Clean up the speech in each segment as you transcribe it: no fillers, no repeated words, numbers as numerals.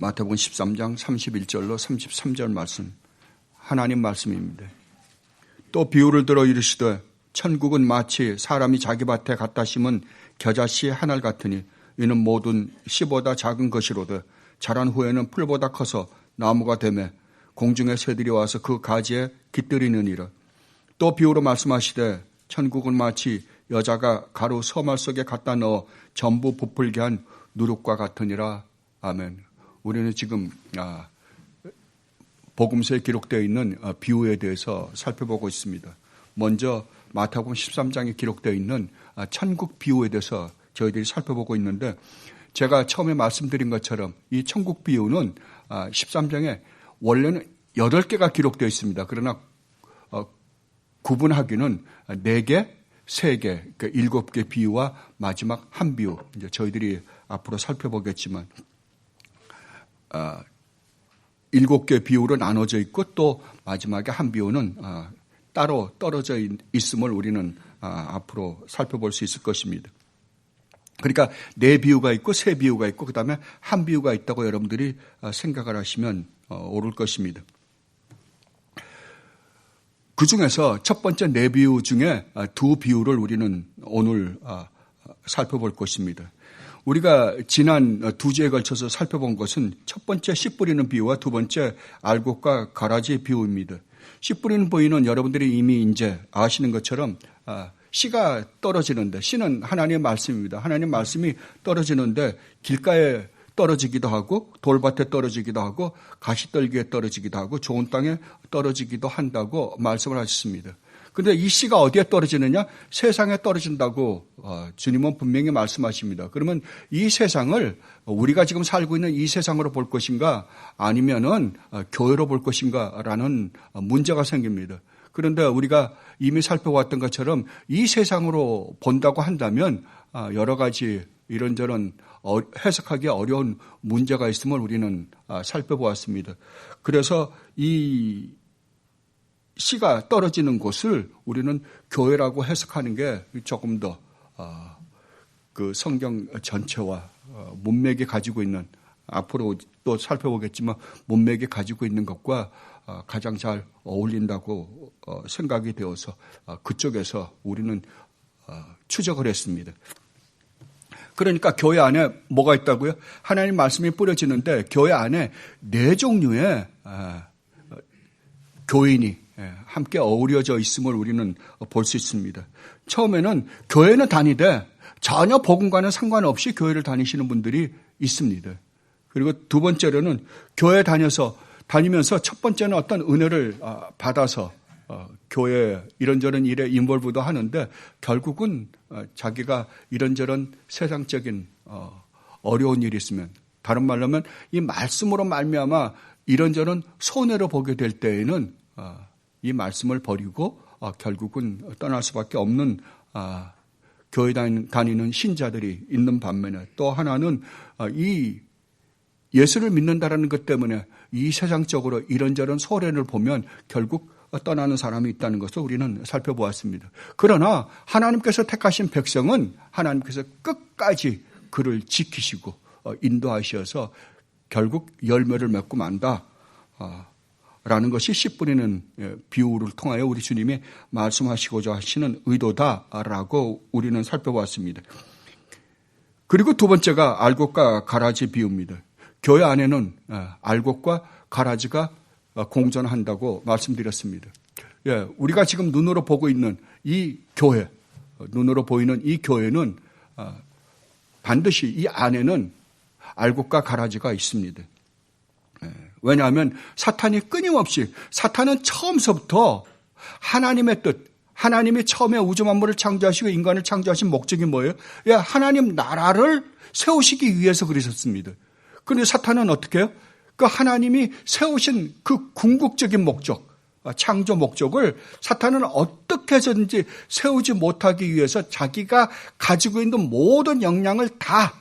마태복음 13장 31절로 33절 말씀, 하나님 말씀입니다. 또 비유를 들어 이르시되 천국은 마치 사람이 자기 밭에 갖다 심은 겨자씨 한 알 같으니 이는 모든 씨보다 작은 것이로되 자란 후에는 풀보다 커서 나무가 되매 공중의 새들이 와서 그 가지에 깃들이느니라. 또 비유로 말씀하시되 천국은 마치 여자가 가루 서말 속에 갖다 넣어 전부 부풀게 한 누룩과 같으니라. 아멘. 우리는 지금 복음서에 기록되어 있는 비유에 대해서 살펴보고 있습니다. 먼저 마태복음 13장에 기록되어 있는 천국 비유에 대해서 저희들이 살펴보고 있는데, 제가 처음에 말씀드린 것처럼 이 천국 비유는 13장에 원래는 8개가 기록되어 있습니다. 그러나 구분하기는 4개, 3개, 그러니까 7개 비유와 마지막 한 비유, 이제 저희들이 앞으로 살펴보겠지만 7개 비유로 나눠져 있고 또 마지막에 한 비유는 따로 떨어져 있음을 우리는 앞으로 살펴볼 수 있을 것입니다. 그러니까 4비유가 있고 3비유가 있고 그 다음에 한 비유가 있다고 여러분들이 생각을 하시면 옳을 것입니다. 그 중에서 첫 번째 4비유 중에 2비유를 우리는 오늘 살펴볼 것입니다. 우리가 지난 2주에 걸쳐서 살펴본 것은 첫 번째 씨 뿌리는 비유와 두 번째 알곡과 가라지 비유입니다. 씨 뿌리는 비유는 여러분들이 이미 이제 아시는 것처럼 씨가 떨어지는데, 씨는 하나님의 말씀입니다. 하나님의 말씀이 떨어지는데 길가에 떨어지기도 하고 돌밭에 떨어지기도 하고 가시떨기에 떨어지기도 하고 좋은 땅에 떨어지기도 한다고 말씀을 하셨습니다. 그런데 이 씨가 어디에 떨어지느냐? 세상에 떨어진다고 주님은 분명히 말씀하십니다. 그러면 이 세상을 우리가 지금 살고 있는 이 세상으로 볼 것인가 아니면은 교회로 볼 것인가라는 문제가 생깁니다. 그런데 우리가 이미 살펴왔던 것처럼 이 세상으로 본다고 한다면 여러 가지 이런저런 해석하기 어려운 문제가 있음을 우리는 살펴보았습니다. 그래서 이 씨가 떨어지는 곳을 우리는 교회라고 해석하는 게 조금 더 그 성경 전체와 문맥이 가지고 있는, 앞으로 또 살펴보겠지만 문맥이 가지고 있는 것과 가장 잘 어울린다고 생각이 되어서 그쪽에서 우리는 추적을 했습니다. 그러니까 교회 안에 뭐가 있다고요? 하나님 말씀이 뿌려지는데 교회 안에 4종류의 교인이 함께 어우러져 있음을 우리는 볼 수 있습니다. 처음에는 교회는 다니되 전혀 복음과는 상관없이 교회를 다니시는 분들이 있습니다. 그리고 두 번째로는 교회 다니면서 첫 번째는 어떤 은혜를 받아서 교회 이런저런 일에 인볼브도 하는데 결국은 자기가 이런저런 세상적인 어려운 일이 있으면, 다른 말로 하면 이 말씀으로 말미암아 이런저런 손해를 보게 될 때에는 이 말씀을 버리고 결국은 떠날 수밖에 없는 교회 다니는 신자들이 있는 반면에, 또 하나는 이 예수를 믿는다라는 것 때문에 이 세상적으로 이런저런 소련을 보면 결국 떠나는 사람이 있다는 것을 우리는 살펴보았습니다. 그러나 하나님께서 택하신 백성은 하나님께서 끝까지 그를 지키시고 인도하셔서 결국 열매를 맺고 만다 라는 것이 씨 뿌리는 비유를 통하여 우리 주님이 말씀하시고자 하시는 의도다라고 우리는 살펴보았습니다. 그리고 두 번째가 알곡과 가라지 비유입니다. 교회 안에는 알곡과 가라지가 공존한다고 말씀드렸습니다. 우리가 지금 눈으로 보고 있는 이 교회, 눈으로 보이는 이 교회는 반드시 이 안에는 알곡과 가라지가 있습니다. 왜냐하면 사탄이 끊임없이, 사탄은 처음서부터 하나님의 뜻, 하나님이 처음에 우주 만물을 창조하시고 인간을 창조하신 목적이 뭐예요? 하나님 나라를 세우시기 위해서 그러셨습니다. 그런데 사탄은 어떻게 해요? 그 하나님이 세우신 그 궁극적인 목적, 창조 목적을 사탄은 어떻게 해서든지 세우지 못하기 위해서 자기가 가지고 있는 모든 역량을 다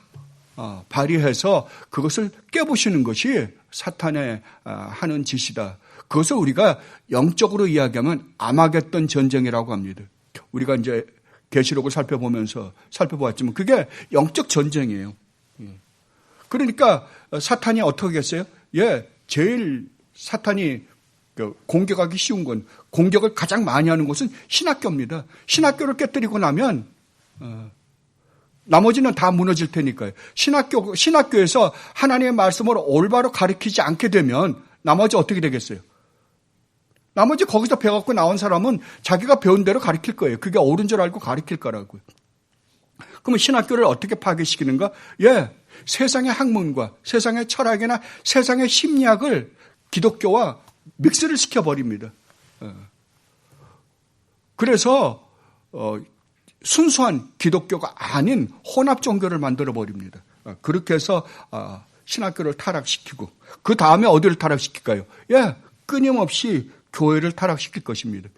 발휘해서 그것을 깨부시는 것이 사탄의 하는 짓이다. 그것을 우리가 영적으로 이야기하면 아마겟돈 전쟁이라고 합니다. 우리가 이제 계시록을 살펴보았지만 그게 영적 전쟁이에요. 그러니까 사탄이 어떻게 했어요? 제일 사탄이 공격하기 쉬운 건, 공격을 가장 많이 하는 곳은 신학교입니다. 신학교를 깨뜨리고 나면 나머지는 다 무너질 테니까요. 신학교에서 하나님의 말씀을 올바로 가르치지 않게 되면 나머지 어떻게 되겠어요? 나머지 거기서 배워갖고 나온 사람은 자기가 배운 대로 가르칠 거예요. 그게 옳은 줄 알고 가르칠 거라고요. 그러면 신학교를 어떻게 파괴시키는가? 세상의 학문과 세상의 철학이나 세상의 심리학을 기독교와 믹스를 시켜버립니다. 그래서 순수한 기독교가 아닌 혼합 종교를 만들어버립니다. 그렇게 해서 신학교를 타락시키고 그 다음에 어디를 타락시킬까요? 끊임없이 교회를 타락시킬 것입니다.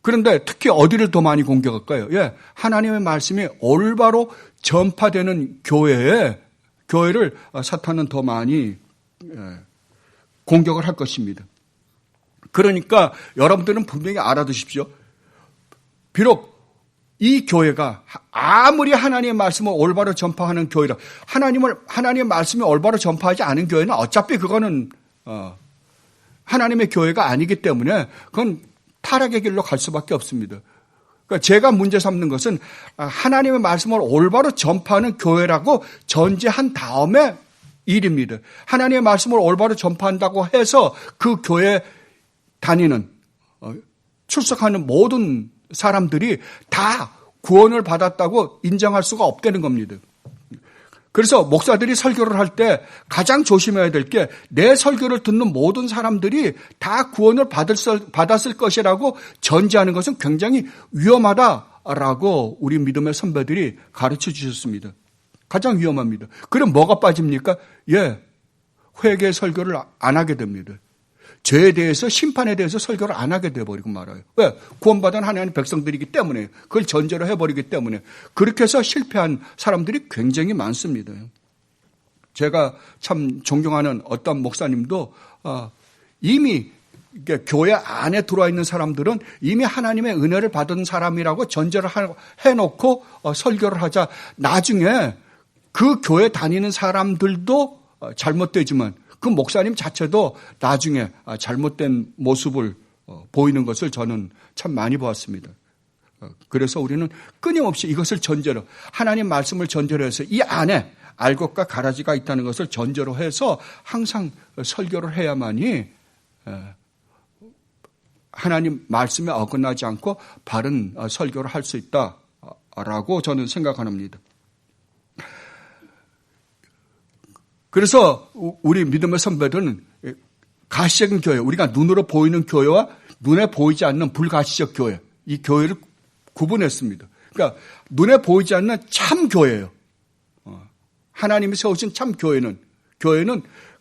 그런데 특히 어디를 더 많이 공격할까요? 하나님의 말씀이 올바로 전파되는 교회를 사탄은 더 많이 공격을 할 것입니다. 그러니까 여러분들은 분명히 알아두십시오. 비록 이 교회가 아무리 하나님의 말씀을 올바로 전파하는 교회라, 하나님의 말씀이 올바로 전파하지 않은 교회는 어차피 그거는 하나님의 교회가 아니기 때문에 그건 타락의 길로 갈 수밖에 없습니다. 그러니까 제가 문제 삼는 것은 하나님의 말씀을 올바로 전파하는 교회라고 전제한 다음에 일입니다. 하나님의 말씀을 올바로 전파한다고 해서 그 교회 다니는 출석하는 모든 사람들이 다 구원을 받았다고 인정할 수가 없다는 겁니다. 그래서 목사들이 설교를 할 때 가장 조심해야 될 게 내 설교를 듣는 모든 사람들이 다 구원을 받았을 것이라고 전제하는 것은 굉장히 위험하다라고 우리 믿음의 선배들이 가르쳐 주셨습니다. 가장 위험합니다. 그럼 뭐가 빠집니까? 회개 설교를 안 하게 됩니다. 죄에 대해서, 심판에 대해서 설교를 안 하게 돼버리고 말아요. 왜? 구원받은 하나님의 백성들이기 때문에, 그걸 전제로 해버리기 때문에. 그렇게 해서 실패한 사람들이 굉장히 많습니다. 제가 참 존경하는 어떤 목사님도 이미 교회 안에 들어와 있는 사람들은 이미 하나님의 은혜를 받은 사람이라고 전제를 해놓고 설교를 하자 나중에 그 교회 다니는 사람들도 잘못되지만 그 목사님 자체도 나중에 잘못된 모습을 보이는 것을 저는 참 많이 보았습니다. 그래서 우리는 끊임없이 이것을 전제로, 하나님 말씀을 전제로 해서 이 안에 알곡과 가라지가 있다는 것을 전제로 해서 항상 설교를 해야만이 하나님 말씀에 어긋나지 않고 바른 설교를 할 수 있다라고 저는 생각합니다. 그래서 우리 믿음의 선배들은 가시적인 교회, 우리가 눈으로 보이는 교회와 눈에 보이지 않는 불가시적 교회, 이 교회를 구분했습니다. 그러니까 눈에 보이지 않는 참 교회예요. 하나님이 세우신 참 교회는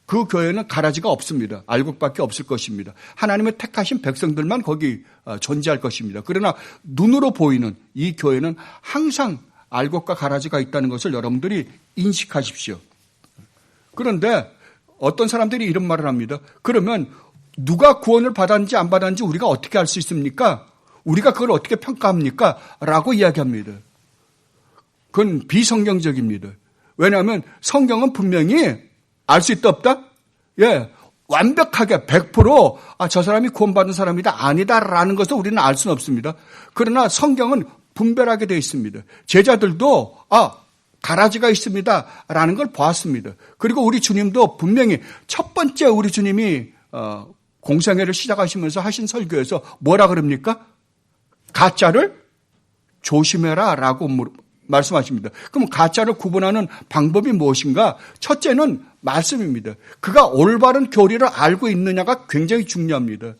그 교회는 가라지가 없습니다. 알곡밖에 없을 것입니다. 하나님의 택하신 백성들만 거기 존재할 것입니다. 그러나 눈으로 보이는 이 교회는 항상 알곡과 가라지가 있다는 것을 여러분들이 인식하십시오. 그런데 어떤 사람들이 이런 말을 합니다. 그러면 누가 구원을 받았는지 안 받았는지 우리가 어떻게 알 수 있습니까? 우리가 그걸 어떻게 평가합니까? 라고 이야기합니다. 그건 비성경적입니다. 왜냐하면 성경은 분명히 알 수 있다 없다? 완벽하게 100% 저 사람이 구원받은 사람이다 아니다라는 것을 우리는 알 수는 없습니다. 그러나 성경은 분별하게 되어 있습니다. 제자들도 가라지가 있습니다라는 걸 보았습니다. 그리고 우리 주님도 분명히 첫 번째 우리 주님이 공생애를 시작하시면서 하신 설교에서 뭐라 그럽니까? 가짜를 조심해라라고 말씀하십니다. 그럼 가짜를 구분하는 방법이 무엇인가? 첫째는 말씀입니다. 그가 올바른 교리를 알고 있느냐가 굉장히 중요합니다.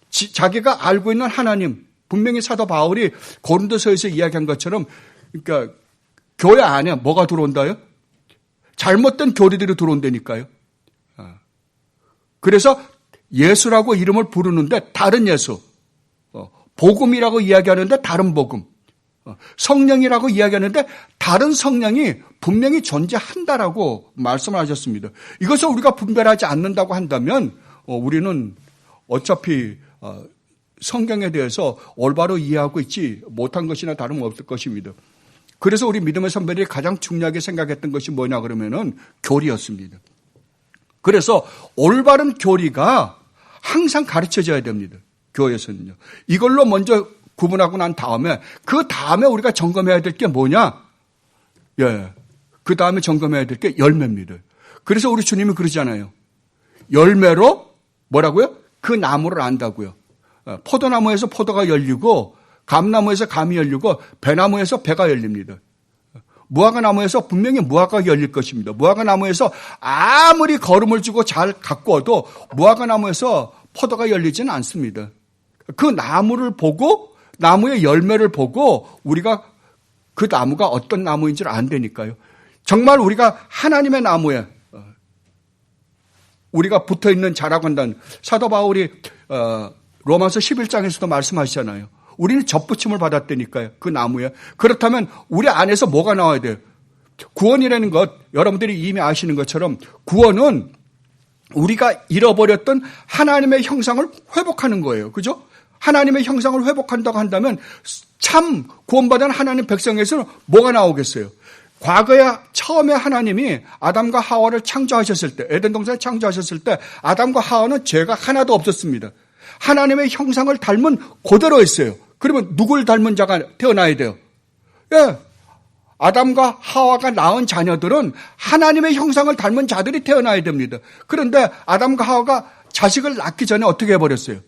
자기가 알고 있는 하나님, 분명히 사도 바울이 고린도서에서 이야기한 것처럼, 그러니까 교회 안에 뭐가 들어온다요? 잘못된 교리들이 들어온다니까요. 그래서 예수라고 이름을 부르는데 다른 예수, 복음이라고 이야기하는데 다른 복음, 성령이라고 이야기하는데 다른 성령이 분명히 존재한다라고 말씀을 하셨습니다. 이것을 우리가 분별하지 않는다고 한다면 우리는 어차피 성경에 대해서 올바로 이해하고 있지 못한 것이나 다름없을 것입니다. 그래서 우리 믿음의 선배들이 가장 중요하게 생각했던 것이 뭐냐 그러면은 교리였습니다. 그래서 올바른 교리가 항상 가르쳐져야 됩니다. 교회에서는요. 이걸로 먼저 구분하고 난 다음에 그 다음에 우리가 점검해야 될 게 뭐냐? 예. 그 다음에 점검해야 될 게 열매입니다. 그래서 우리 주님이 그러잖아요. 열매로 뭐라고요? 그 나무를 안다고요. 포도나무에서 포도가 열리고 감나무에서 감이 열리고 배나무에서 배가 열립니다. 무화과나무에서 분명히 무화과가 열릴 것입니다. 무화과나무에서 아무리 거름을 주고 잘 가꾸어도 무화과나무에서 포도가 열리지는 않습니다. 그 나무를 보고 나무의 열매를 보고 우리가 그 나무가 어떤 나무인 줄 안다니까요. 정말 우리가 하나님의 나무에 우리가 붙어있는 자라고 한다는 사도 바울이 로마서 11장에서도 말씀하시잖아요. 우리는 접붙임을 받았다니까요. 그 나무에. 그렇다면 우리 안에서 뭐가 나와야 돼요? 구원이라는 것 여러분들이 이미 아시는 것처럼 구원은 우리가 잃어버렸던 하나님의 형상을 회복하는 거예요. 그죠? 하나님의 형상을 회복한다고 한다면 참 구원받은 하나님 백성에서는 뭐가 나오겠어요? 과거에 처음에 하나님이 아담과 하와를 창조하셨을 때, 에덴 동산에 창조하셨을 때 아담과 하와는 죄가 하나도 없었습니다. 하나님의 형상을 닮은 그대로였어요. 그러면 누굴 닮은 자가 태어나야 돼요? 예. 아담과 하와가 낳은 자녀들은 하나님의 형상을 닮은 자들이 태어나야 됩니다. 그런데 아담과 하와가 자식을 낳기 전에 어떻게 해버렸어요?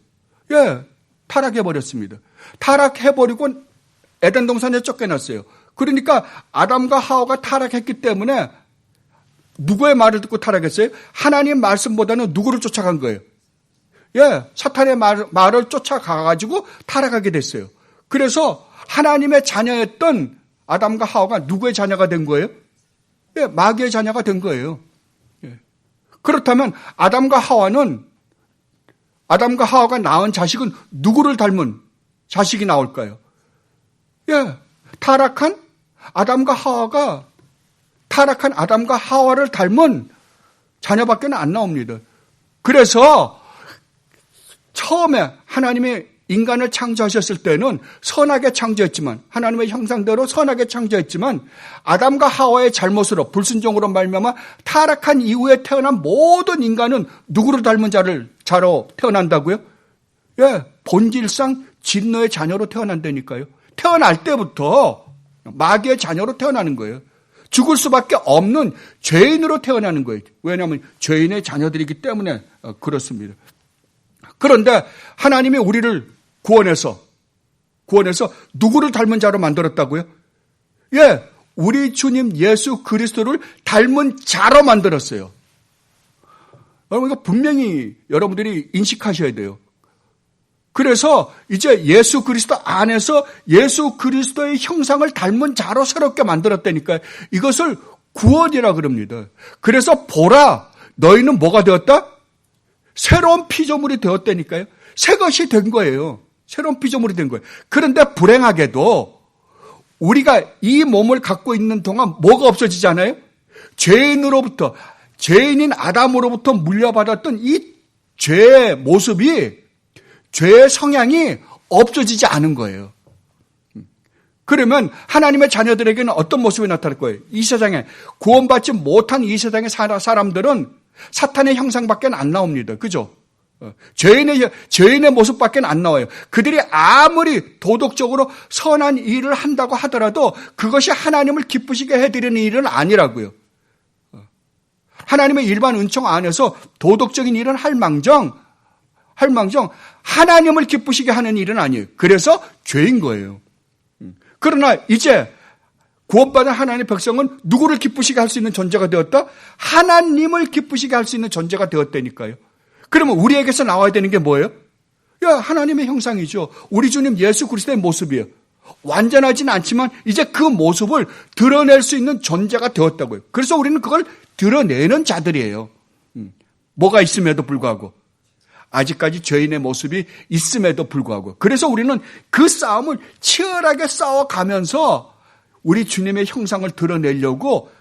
예. 타락해버렸습니다. 타락해버리고 에덴 동산에 쫓겨났어요. 그러니까 아담과 하와가 타락했기 때문에 누구의 말을 듣고 타락했어요? 하나님의 말씀보다는 누구를 쫓아간 거예요? 예, 사탄의 말을 쫓아가가지고 타락하게 됐어요. 그래서 하나님의 자녀였던 아담과 하와가 누구의 자녀가 된 거예요? 예, 마귀의 자녀가 된 거예요. 예. 그렇다면 아담과 하와가 낳은 자식은 누구를 닮은 자식이 나올까요? 예, 타락한 아담과 하와를 닮은 자녀밖에 안 나옵니다. 그래서 처음에 하나님이 인간을 창조하셨을 때는 선하게 창조했지만 하나님의 형상대로 선하게 창조했지만 아담과 하와의 잘못으로 불순종으로 말미암아 타락한 이후에 태어난 모든 인간은 누구를 닮은 자로 태어난다고요? 예, 본질상 진노의 자녀로 태어난다니까요. 태어날 때부터 마귀의 자녀로 태어나는 거예요. 죽을 수밖에 없는 죄인으로 태어나는 거예요. 왜냐하면 죄인의 자녀들이기 때문에 그렇습니다. 그런데 하나님이 우리를 구원해서 누구를 닮은 자로 만들었다고요? 예, 우리 주님 예수 그리스도를 닮은 자로 만들었어요. 여러분, 이거 분명히 여러분들이 인식하셔야 돼요. 그래서 이제 예수 그리스도 안에서 예수 그리스도의 형상을 닮은 자로 새롭게 만들었다니까요. 이것을 구원이라 그럽니다. 그래서 보라, 너희는 뭐가 되었다? 새로운 피조물이 되었다니까요. 새 것이 된 거예요. 새로운 피조물이 된 거예요. 그런데 불행하게도 우리가 이 몸을 갖고 있는 동안 뭐가 없어지잖아요? 죄인인 아담으로부터 물려받았던 이 죄의 모습이, 죄의 성향이 없어지지 않은 거예요. 그러면 하나님의 자녀들에게는 어떤 모습이 나타날 거예요? 이 세상에 구원받지 못한 이 세상의 사람들은 사탄의 형상밖에 안 나옵니다. 그죠? 죄인의 모습밖에 안 나와요. 그들이 아무리 도덕적으로 선한 일을 한다고 하더라도 그것이 하나님을 기쁘시게 해드리는 일은 아니라고요. 하나님의 일반 은총 안에서 도덕적인 일은 할망정 하나님을 기쁘시게 하는 일은 아니에요. 그래서 죄인 거예요. 그러나 이제 구원받은 하나님의 백성은 누구를 기쁘시게 할 수 있는 존재가 되었다? 하나님을 기쁘시게 할 수 있는 존재가 되었다니까요. 그러면 우리에게서 나와야 되는 게 뭐예요? 하나님의 형상이죠. 우리 주님 예수 그리스도의 모습이에요. 완전하진 않지만 이제 그 모습을 드러낼 수 있는 존재가 되었다고요. 그래서 우리는 그걸 드러내는 자들이에요. 뭐가 있음에도 불구하고. 아직까지 죄인의 모습이 있음에도 불구하고. 그래서 우리는 그 싸움을 치열하게 싸워가면서 우리 주님의 형상을 드러내려고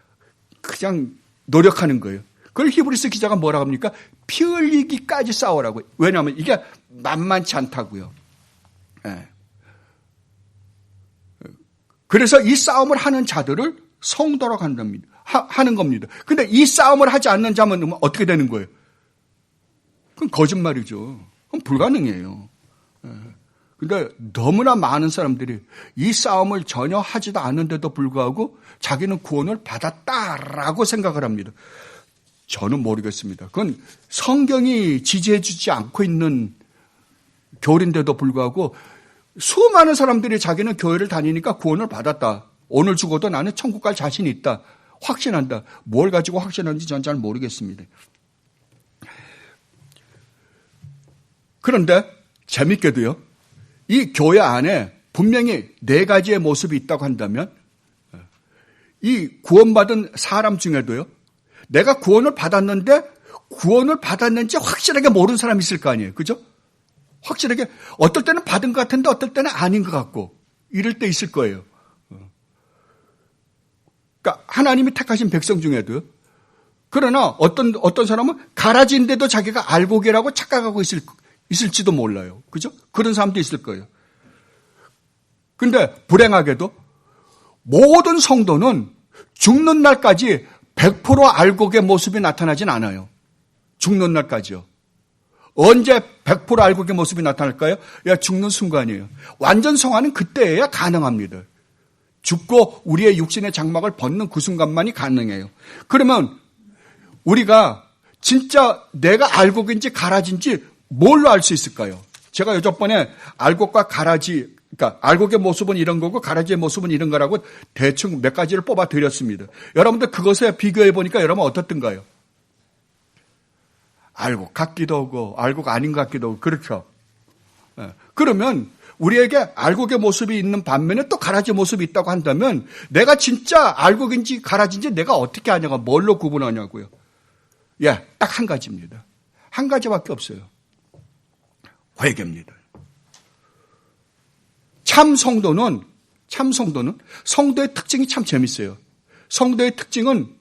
그냥 노력하는 거예요. 그걸 히브리서 기자가 뭐라고 합니까? 피 흘리기까지 싸우라고요. 왜냐하면 이게 만만치 않다고요. 네. 그래서 이 싸움을 하는 자들을 성도라고 하는 겁니다. 근데 이 싸움을 하지 않는 자면 어떻게 되는 거예요? 그건 거짓말이죠. 그건 불가능해요. 근데 너무나 많은 사람들이 이 싸움을 전혀 하지도 않는데도 불구하고 자기는 구원을 받았다라고 생각을 합니다. 저는 모르겠습니다. 그건 성경이 지지해 주지 않고 있는 교리인데도 불구하고 수많은 사람들이 자기는 교회를 다니니까 구원을 받았다. 오늘 죽어도 나는 천국 갈 자신이 있다. 확신한다. 뭘 가지고 확신하는지 전 잘 모르겠습니다. 그런데 재밌게도요. 이 교회 안에 분명히 4가지의 모습이 있다고 한다면 이 구원받은 사람 중에도요. 내가 구원을 받았는데 구원을 받았는지 확실하게 모르는 사람이 있을 거 아니에요. 그죠? 확실하게 어떨 때는 받은 것 같은데 어떨 때는 아닌 것 같고 이럴 때 있을 거예요. 그러니까 하나님이 택하신 백성 중에도요. 그러나 어떤 사람은 가라지인데도 자기가 알고계라고 착각하고 있을지도 몰라요. 그죠? 그런 사람도 있을 거예요. 근데 불행하게도 모든 성도는 죽는 날까지 100% 알고계 모습이 나타나진 않아요. 죽는 날까지요. 언제 100% 알고계 모습이 나타날까요? 죽는 순간이에요. 완전 성화는 그때여야 가능합니다. 죽고 우리의 육신의 장막을 벗는 그 순간만이 가능해요. 그러면 우리가 진짜 내가 알곡인지 가라지인지 뭘로 알 수 있을까요? 제가 여전번에 알곡과 가라지, 그러니까 알곡의 모습은 이런 거고 가라지의 모습은 이런 거라고 대충 몇 가지를 뽑아 드렸습니다. 여러분들 그것에 비교해 보니까 여러분 어떻던가요? 알곡 같기도 하고 알곡 아닌 것 같기도 하고 그렇죠. 그러면 우리에게 알곡의 모습이 있는 반면에 또 가라지의 모습이 있다고 한다면 내가 진짜 알곡인지 가라지인지 내가 어떻게 아냐고 뭘로 구분하냐고요. 딱 한 가지입니다. 한 가지밖에 없어요. 회개입니다. 참 성도는 성도의 특징이 참 재밌어요. 성도의 특징은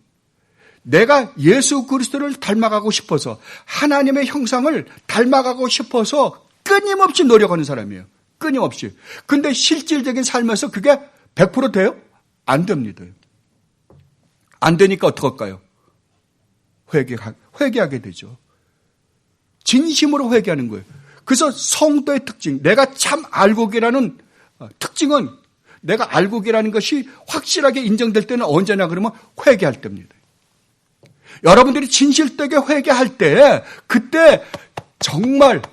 내가 예수 그리스도를 닮아가고 싶어서 하나님의 형상을 닮아가고 싶어서 끊임없이 노력하는 사람이에요. 끊임없이. 근데 실질적인 삶에서 그게 100% 돼요? 안 됩니다. 안 되니까 어떡할까요? 회개하게 되죠. 진심으로 회개하는 거예요. 그래서 성도의 특징, 내가 참 알곡이라는 특징은 내가 알곡이라는 것이 확실하게 인정될 때는 언제나 그러면 회개할 때입니다. 여러분들이 진실되게 회개할 때 그때 정말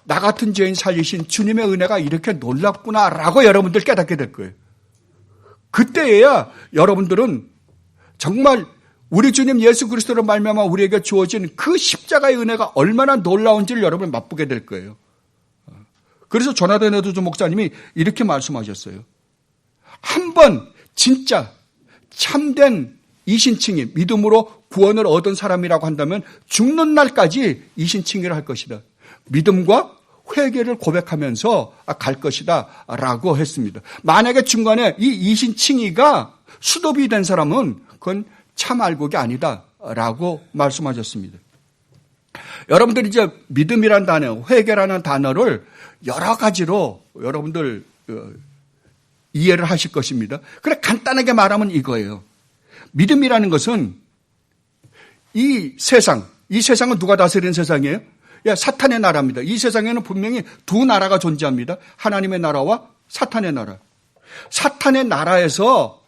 나 같은 죄인 살리신 주님의 은혜가 이렇게 놀랍구나라고 여러분들 깨닫게 될 거예요. 그때에야 여러분들은 정말 우리 주님 예수 그리스도로 말미암아 우리에게 주어진 그 십자가의 은혜가 얼마나 놀라운지를 여러분 맛보게 될 거예요. 그래서 조나단 에드워즈 목사님이 이렇게 말씀하셨어요. 한번 진짜 참된 이신칭의 믿음으로 구원을 얻은 사람이라고 한다면 죽는 날까지 이신칭의를 할 것이다. 믿음과 회개를 고백하면서 갈 것이다 라고 했습니다. 만약에 중간에 이 이신칭의가 수도비 된 사람은 그건 참 알곡이 아니다 라고 말씀하셨습니다. 여러분들이 이제 믿음이라는 단어, 회개라는 단어를 여러 가지로 여러분들 이해를 하실 것입니다. 그래 간단하게 말하면 이거예요. 믿음이라는 것은 이 세상은 누가 다스리는 세상이에요? 사탄의 나라입니다. 이 세상에는 분명히 두 나라가 존재합니다. 하나님의 나라와 사탄의 나라. 사탄의 나라에서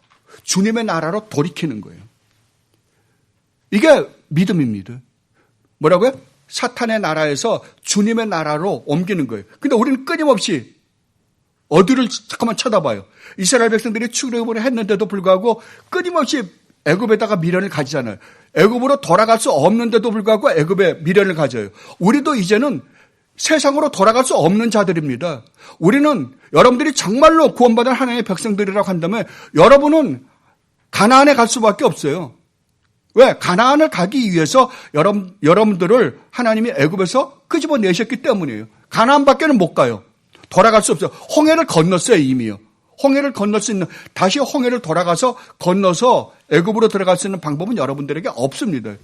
주님의 나라로 돌이키는 거예요. 이게 믿음입니다. 뭐라고요? 사탄의 나라에서 주님의 나라로 옮기는 거예요. 근데 우리는 끊임없이 어디를 잠깐만 쳐다봐요. 이스라엘 백성들이 출애굽을 했는데도 불구하고 끊임없이 애굽에다가 미련을 가지잖아요. 애굽으로 돌아갈 수 없는데도 불구하고 애굽에 미련을 가져요. 우리도 이제는 세상으로 돌아갈 수 없는 자들입니다. 우리는 여러분들이 정말로 구원받은 하나님의 백성들이라고 한다면 여러분은 가나안에 갈 수밖에 없어요. 왜? 가나안을 가기 위해서 여러분들을 하나님이 애굽에서 끄집어내셨기 때문이에요. 가나안밖에는 못 가요. 돌아갈 수 없어요. 홍해를 건넜어요, 이미요. 홍해를 건널 수 있는, 다시 홍해를 돌아가서 건너서 애굽으로 들어갈 수 있는 방법은 여러분들에게 없습니다.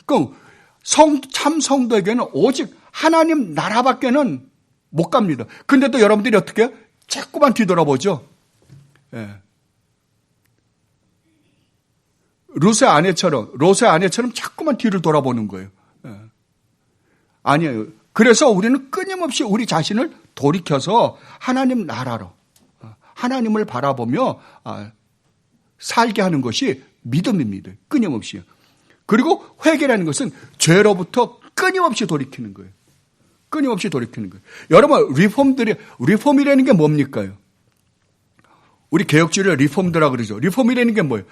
그럼 참 성도에게는 오직 하나님 나라밖에는 못 갑니다. 근데도 여러분들이 어떻게 해요? 자꾸만 뒤돌아보죠. 롯의 아내처럼 자꾸만 뒤를 돌아보는 거예요. 아니에요. 그래서 우리는 끊임없이 우리 자신을 돌이켜서 하나님 나라로, 하나님을 바라보며 살게 하는 것이 믿음입니다. 끊임없이요. 그리고 회개라는 것은 죄로부터 끊임없이 돌이키는 거예요. 끊임없이 돌이키는 거예요. 여러분, 리폼이라는 게 뭡니까요? 우리 개혁주의를 리폼드라고 그러죠. 리폼이라는 게 뭐예요?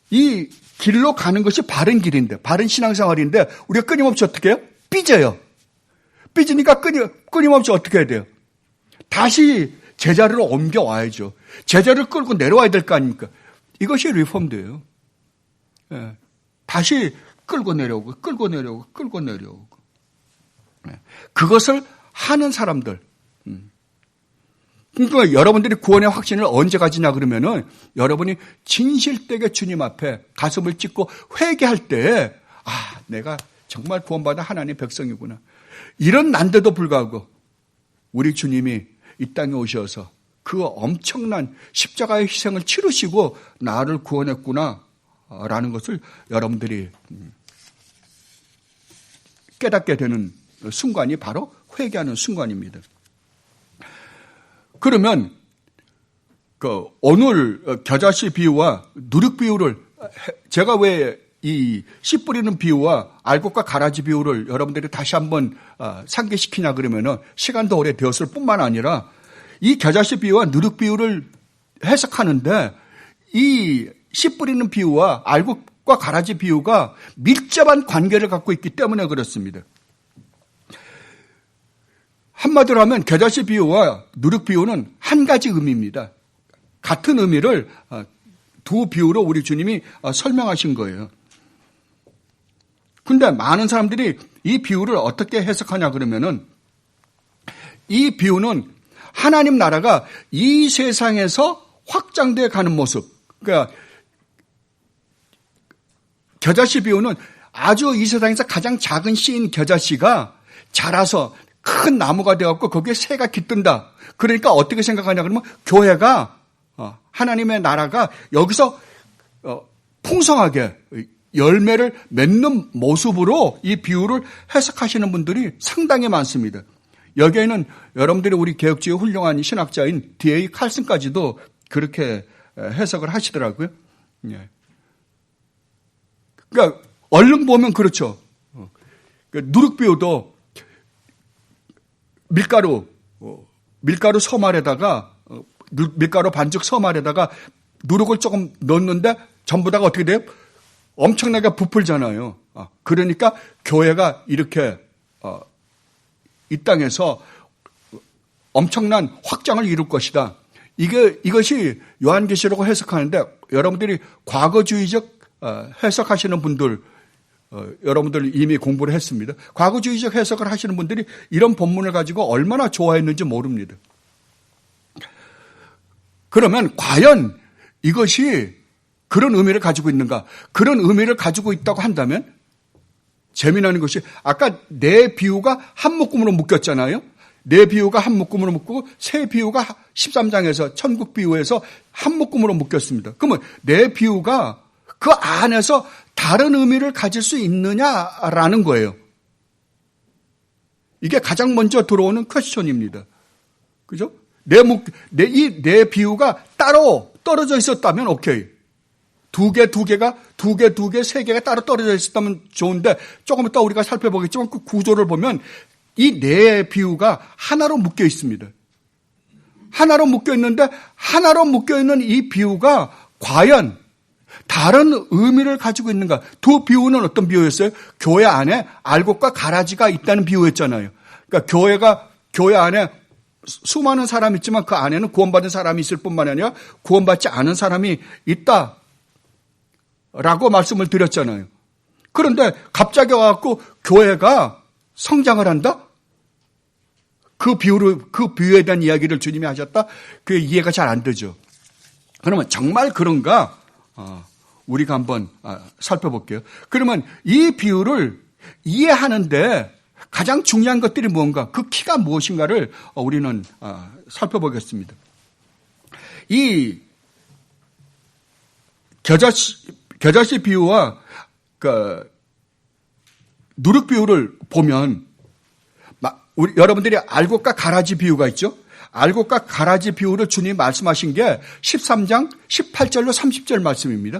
이 길로 가는 것이 바른 길인데, 바른 신앙생활인데, 우리가 끊임없이 어떻게 해요? 삐져요. 삐지니까 끊임없이 어떻게 해야 돼요? 다시 제자리로 옮겨와야죠. 제자리를 끌고 내려와야 될 거 아닙니까? 이것이 리폼드예요. 다시 끌고 내려오고. 그것을 하는 사람들. 그러니까 여러분들이 구원의 확신을 언제 가지냐 그러면은 여러분이 진실되게 주님 앞에 가슴을 찢고 회개할 때, 내가 정말 구원받은 하나님의 백성이구나. 이런 난데도 불구하고 우리 주님이 이 땅에 오셔서 그 엄청난 십자가의 희생을 치르시고 나를 구원했구나 라는 것을 여러분들이 깨닫게 되는 순간이 바로 회개하는 순간입니다. 그러면 오늘 겨자씨 비유와 누룩 비유를, 제가 왜 이 씨 뿌리는 비유와 알곡과 가라지 비유를 여러분들이 다시 한번 상기시키냐 그러면은 시간도 오래되었을 뿐만 아니라 이 겨자씨 비유와 누룩 비유를 해석하는데 이 씨 뿌리는 비유와 알곡과 가라지 비유가 밀접한 관계를 갖고 있기 때문에 그렇습니다. 한마디로 하면 겨자씨 비유와 누룩 비유는 한 가지 의미입니다. 같은 의미를 두 비유로 우리 주님이 설명하신 거예요. 근데 많은 사람들이 이 비유를 어떻게 해석하냐 그러면은 이 비유는 하나님 나라가 이 세상에서 확장돼 가는 모습. 그러니까 겨자씨 비유는 아주 이 세상에서 가장 작은 씨인 겨자씨가 자라서 큰 나무가 되었고 거기에 새가 깃든다. 그러니까 어떻게 생각하냐 그러면 교회가 하나님의 나라가 여기서 풍성하게 열매를 맺는 모습으로 이 비유를 해석하시는 분들이 상당히 많습니다. 여기에는 여러분들이 우리 개혁주의 훌륭한 신학자인 D.A. 칼슨까지도 그렇게 해석을 하시더라고요. 그러니까 얼른 보면 그렇죠. 누룩 비유도 밀가루 서말에다가 밀가루 반죽 서말에다가 누룩을 조금 넣었는데 전부 다가 어떻게 돼요? 엄청나게 부풀잖아요. 그러니까 교회가 이렇게 이 땅에서 엄청난 확장을 이룰 것이다. 이것이 요한계시록 해석하는데 여러분들이 과거주의적 해석하시는 분들, 여러분들 이미 공부를 했습니다. 과거주의적 해석을 하시는 분들이 이런 본문을 가지고 얼마나 좋아했는지 모릅니다. 그러면 과연 이것이 그런 의미를 가지고 있는가? 그런 의미를 가지고 있다고 한다면 재미나는 것이 아까 네 비유가 한 묶음으로 묶였잖아요. 네 비유가 한 묶음으로 묶고 세 비유가 13장에서 천국 비유에서 한 묶음으로 묶였습니다. 그러면 네 비유가 그 안에서 다른 의미를 가질 수 있느냐라는 거예요. 이게 가장 먼저 들어오는 퀘스천입니다. 그죠? 이 네 비유가 따로 떨어져 있었다면 오케이. 두 개, 세 개가 따로 떨어져 있었다면 좋은데 조금 이따 우리가 살펴보겠지만 그 구조를 보면 이 네 비유가 하나로 묶여 있습니다. 하나로 묶여 있는데 하나로 묶여 있는 이 비유가 과연 다른 의미를 가지고 있는가? 두 비유는 어떤 비유였어요? 교회 안에 알곡과 가라지가 있다는 비유였잖아요. 그러니까 교회 안에 수많은 사람이 있지만 그 안에는 구원받은 사람이 있을 뿐만 아니라 구원받지 않은 사람이 있다라고 말씀을 드렸잖아요. 그런데 갑자기 와갖고 교회가 성장을 한다? 그 비유에 대한 이야기를 주님이 하셨다? 그게 이해가 잘 안 되죠. 그러면 정말 그런가? 우리가 한번 살펴볼게요. 그러면 이 비유를 이해하는데 가장 중요한 것들이 뭔가, 그 키가 무엇인가를 우리는 살펴보겠습니다. 이 겨자씨 비유와 그 누룩 비유를 보면 여러분들이 알곡과 가라지 비유가 있죠. 알곡과 가라지 비유를 주님이 말씀하신 게 13장 18절로 30절 말씀입니다.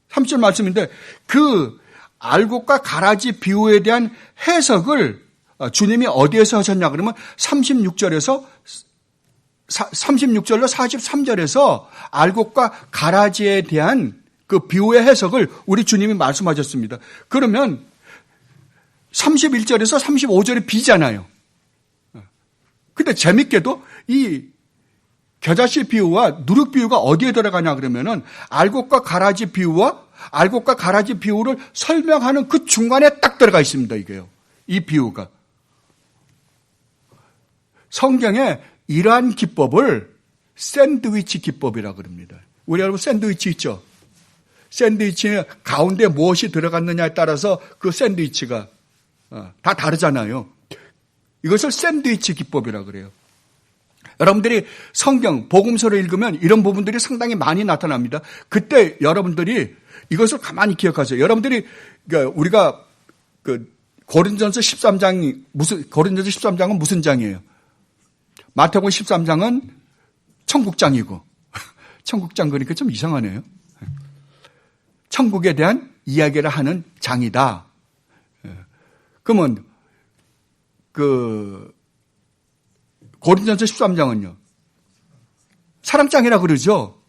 30절 말씀인데 그 알곡과 가라지 비유에 대한 해석을 주님이 어디에서 하셨냐 그러면 36절로 43절에서 알곡과 가라지에 대한 그 비유의 해석을 우리 주님이 말씀하셨습니다. 그러면 31절에서 35절이 비잖아요. 근데 재밌게도 이 겨자씨 비유와 누룩 비유가 어디에 들어가냐 그러면은 알곡과 가라지 비유와 알곡과 가라지 비유를 설명하는 그 중간에 딱 들어가 있습니다. 이게요. 이 비유가. 성경에 이러한 기법을 샌드위치 기법이라고 그럽니다. 우리 여러분 샌드위치 있죠? 샌드위치에 가운데 무엇이 들어갔느냐에 따라서 그 샌드위치가 다 다르잖아요. 이것을 샌드위치 기법이라고 그래요. 여러분들이 성경, 복음서를 읽으면 이런 부분들이 상당히 많이 나타납니다. 그때 여러분들이 이것을 가만히 기억하세요. 여러분들이 우리가 고린도전서 13장은 무슨 장이에요? 마태복음 13장은 천국장이고 천국장 그러니까 좀 이상하네요. 천국에 대한 이야기를 하는 장이다. 그러면 고린도전서 13장은요. 사랑장이라 그러죠.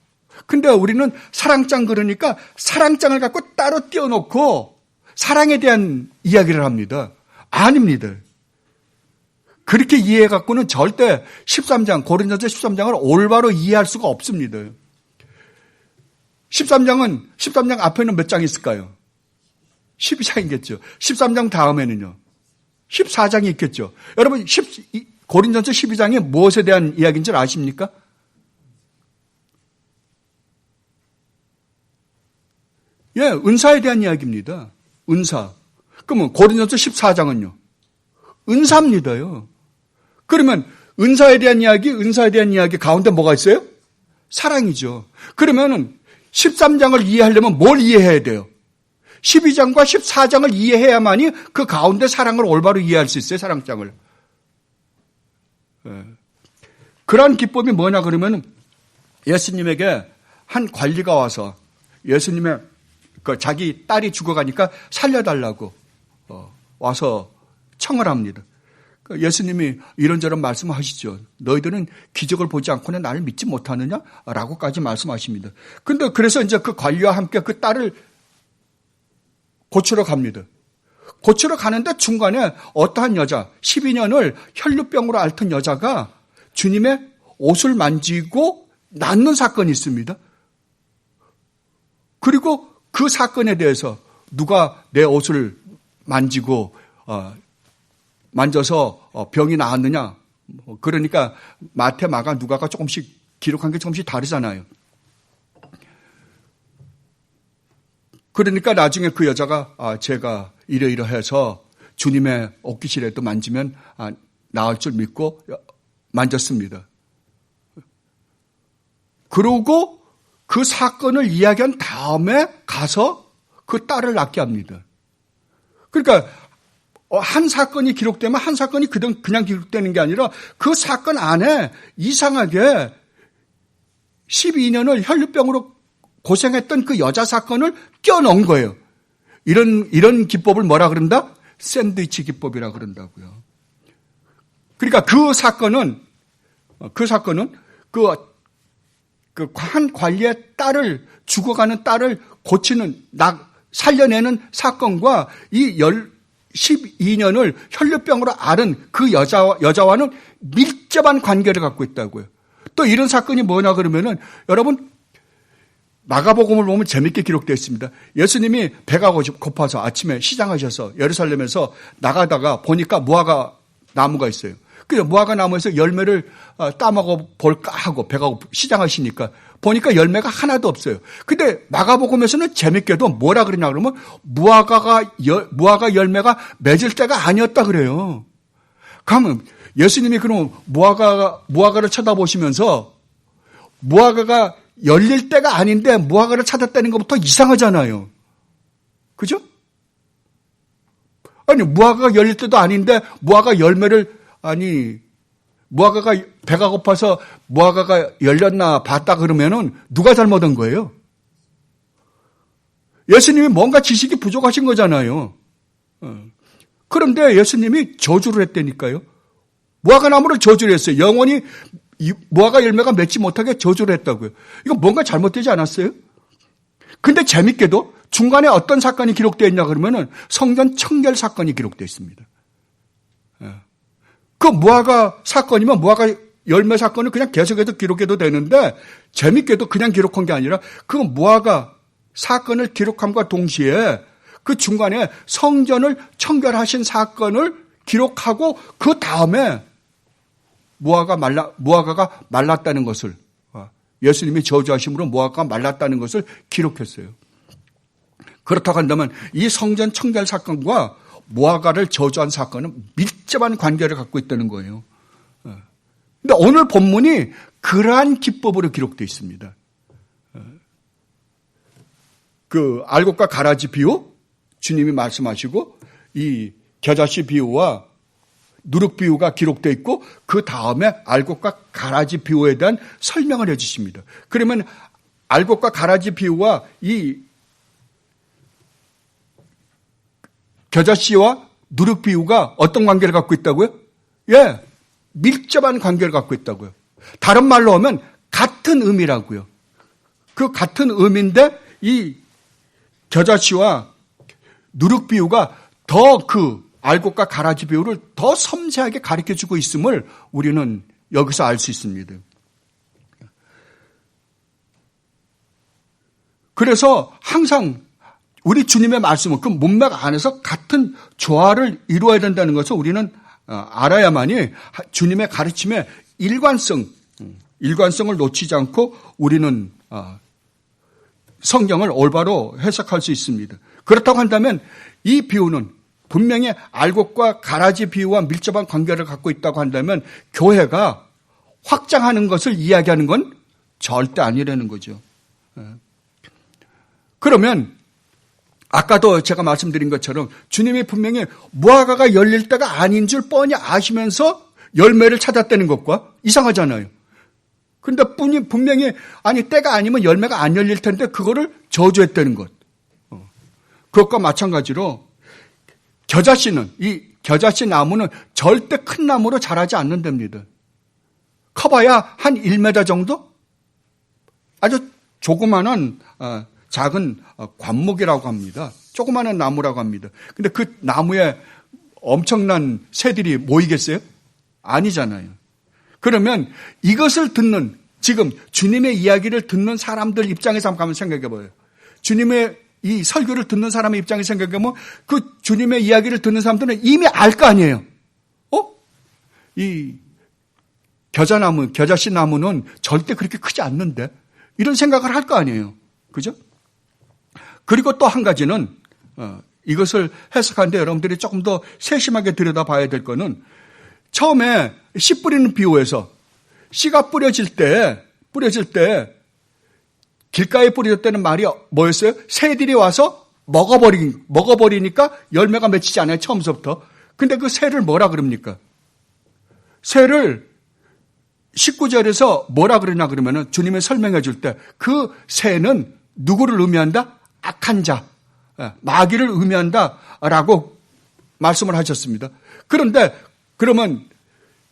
근데 우리는 사랑장 그러니까 사랑장을 갖고 따로 띄워놓고 사랑에 대한 이야기를 합니다. 아닙니다. 그렇게 이해해 갖고는 절대 13장, 고린도전서 13장을 올바로 이해할 수가 없습니다. 13장 앞에는 몇 장이 있을까요? 12장이겠죠. 13장 다음에는요. 14장이 있겠죠. 여러분, 고린도전서 12장이 무엇에 대한 이야기인 줄 아십니까? 예, 은사에 대한 이야기입니다. 은사. 그러면 고린도전서 14장은요. 은사입니다요. 그러면 은사에 대한 이야기 가운데 뭐가 있어요? 사랑이죠. 그러면은 13장을 이해하려면 뭘 이해해야 돼요? 12장과 14장을 이해해야만이 그 가운데 사랑을 올바로 이해할 수 있어요. 사랑장을. 그러한 기법이 뭐냐 그러면 예수님에게 한 관리가 와서 예수님의 자기 딸이 죽어가니까 살려달라고 와서 청을 합니다. 예수님이 이런저런 말씀을 하시죠. 너희들은 기적을 보지 않고는 나를 믿지 못하느냐? 라고까지 말씀하십니다. 근데 그래서 이제 그 관리와 함께 그 딸을 고치러 갑니다. 고치러 가는데 중간에 어떠한 여자, 12년을 혈루병으로 앓던 여자가 주님의 옷을 만지고 낫는 사건이 있습니다. 그리고 그 사건에 대해서 누가 내 옷을 만져서 병이 나았느냐. 그러니까 마태, 마가, 누가가 조금씩 기록한 게 조금씩 다르잖아요. 그러니까 나중에 그 여자가 제가 이러이러해서 주님의 옷깃이라도 만지면 나을 줄 믿고 만졌습니다. 그러고 그 사건을 이야기한 다음에 가서 그 딸을 낳게 합니다. 그러니까 한 사건이 기록되면 한 사건이 그냥 기록되는 게 아니라 그 사건 안에 이상하게 12년을 혈루병으로 고생했던 그 여자 사건을 껴넣은 거예요. 이런 기법을 뭐라 그런다? 샌드위치 기법이라 그런다고요. 그러니까 그 사건은 한 관리의 죽어가는 딸을 살려내는 사건과 이 12년을 혈루병으로 앓은 그 여자와는 밀접한 관계를 갖고 있다고요. 또 이런 사건이 뭐냐 그러면은 여러분 마가복음을 보면 재밌게 기록되어 있습니다. 예수님이 배가 고파서 아침에 시장하셔서 예루살렘에서 나가다가 보니까 무화과 나무가 있어요. 그래서 무화과 나무에서 열매를 따먹어 볼까 하고 배가 시장하시니까 보니까 열매가 하나도 없어요. 근데 마가복음에서는 재밌게도 뭐라 그러냐 그러면 무화과 열매가 맺을 때가 아니었다 그래요. 그러면 예수님이 그럼 무화과를 쳐다보시면서 무화과가 열릴 때가 아닌데 무화과를 찾았다는 것부터 이상하잖아요. 그죠? 아니, 무화과가 열릴 때도 아닌데 무화과 열매를, 무화과가 배가 고파서 무화과가 열렸나 봤다 그러면은 누가 잘못한 거예요? 예수님이 뭔가 지식이 부족하신 거잖아요. 그런데 예수님이 저주를 했다니까요. 무화과 나무를 저주를 했어요. 영원히 무화과 열매가 맺지 못하게 저주를 했다고요. 이거 뭔가 잘못되지 않았어요? 근데 재밌게도 중간에 어떤 사건이 기록되어 있냐 그러면은 성전 청결 사건이 기록되어 있습니다. 그 무화과 사건이면 무화과 열매 사건을 그냥 계속해서 기록해도 되는데 재밌게도 그냥 기록한 게 아니라 그 무화과 사건을 기록함과 동시에 그 중간에 성전을 청결하신 사건을 기록하고 그 다음에 무화과가 말랐다는 것을, 예수님이 저주하심으로 무화과가 말랐다는 것을 기록했어요. 그렇다고 한다면 이 성전 청결 사건과 무화과를 저주한 사건은 밀접한 관계를 갖고 있다는 거예요. 그런데 오늘 본문이 그러한 기법으로 기록되어 있습니다. 그 알곡과 가라지 비유, 주님이 말씀하시고 이 겨자씨 비유와 누룩 비유가 기록되어 있고 그 다음에 알곡과 가라지 비유에 대한 설명을 해 주십니다. 그러면 알곡과 가라지 비유와 이 겨자씨와 누룩 비유가 어떤 관계를 갖고 있다고요? 예, 밀접한 관계를 갖고 있다고요. 다른 말로 하면 같은 의미라고요. 그 같은 의미인데 이 겨자씨와 누룩 비유가 더 그 알곡과 가라지 비유를 더 섬세하게 가르쳐주고 있음을 우리는 여기서 알 수 있습니다. 그래서 항상 우리 주님의 말씀은 그 문맥 안에서 같은 조화를 이루어야 된다는 것을 우리는 알아야만이 주님의 가르침의 일관성을 놓치지 않고 우리는 성경을 올바로 해석할 수 있습니다. 그렇다고 한다면 이 비유는 분명히 알곡과 가라지 비유와 밀접한 관계를 갖고 있다고 한다면 교회가 확장하는 것을 이야기하는 건 절대 아니라는 거죠. 그러면 아까도 제가 말씀드린 것처럼 주님이 분명히 무화과가 열릴 때가 아닌 줄 뻔히 아시면서 열매를 찾았다는 것과 이상하잖아요. 그런데 분명히 때가 아니면 열매가 안 열릴 텐데 그거를 저주했다는 것. 그것과 마찬가지로 이 겨자씨 나무는 절대 큰 나무로 자라지 않는답니다. 커봐야 한 1m 정도? 아주 조그마한 작은 관목이라고 합니다. 조그마한 나무라고 합니다. 근데 그 나무에 엄청난 새들이 모이겠어요? 아니잖아요. 그러면 이것을 듣는, 지금 주님의 이야기를 듣는 사람들 입장에서 한번 생각해 봐요. 주님의 이 설교를 듣는 사람의 입장에서 생각해보면 그 주님의 이야기를 듣는 사람들은 이미 알 거 아니에요. 이 겨자씨 나무는 절대 그렇게 크지 않는데 이런 생각을 할 거 아니에요. 그죠? 그리고 또 한 가지는 이것을 해석하는데 여러분들이 조금 더 세심하게 들여다봐야 될 거는 처음에 씨 뿌리는 비유에서 씨가 뿌려질 때 길가에 뿌려졌다는 말이 뭐였어요? 새들이 와서 먹어버리니까 열매가 맺히지 않아요. 처음부터. 근데 그 새를 뭐라 그럽니까? 새를 19절에서 뭐라 그러냐 그러면은 주님이 설명해 줄 때 그 새는 누구를 의미한다? 악한 자, 마귀를 의미한다라고 말씀을 하셨습니다. 그런데 그러면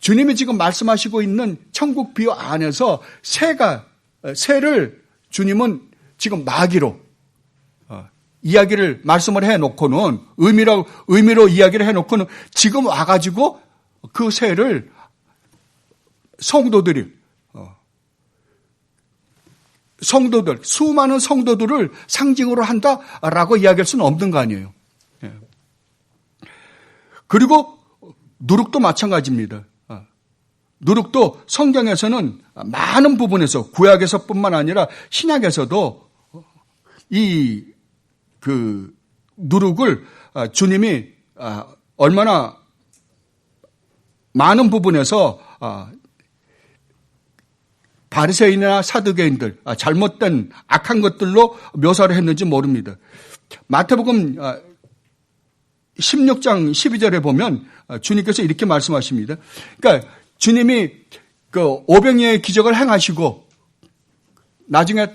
주님이 지금 말씀하시고 있는 천국 비유 안에서 새를 주님은 지금 마귀로 이야기를 말씀을 해놓고는 의미로 이야기를 해놓고는 지금 와가지고 그 새를 수많은 성도들을 상징으로 한다라고 이야기할 수는 없는 거 아니에요. 그리고 누룩도 마찬가지입니다. 누룩도 성경에서는 많은 부분에서 구약에서뿐만 아니라 신약에서도 누룩을 주님이 얼마나 많은 부분에서 바리새인이나 사두개인들, 잘못된 악한 것들로 묘사를 했는지 모릅니다. 마태복음 16장 12절에 보면 주님께서 이렇게 말씀하십니다. 그러니까 주님이 그 오병이어의 기적을 행하시고 나중에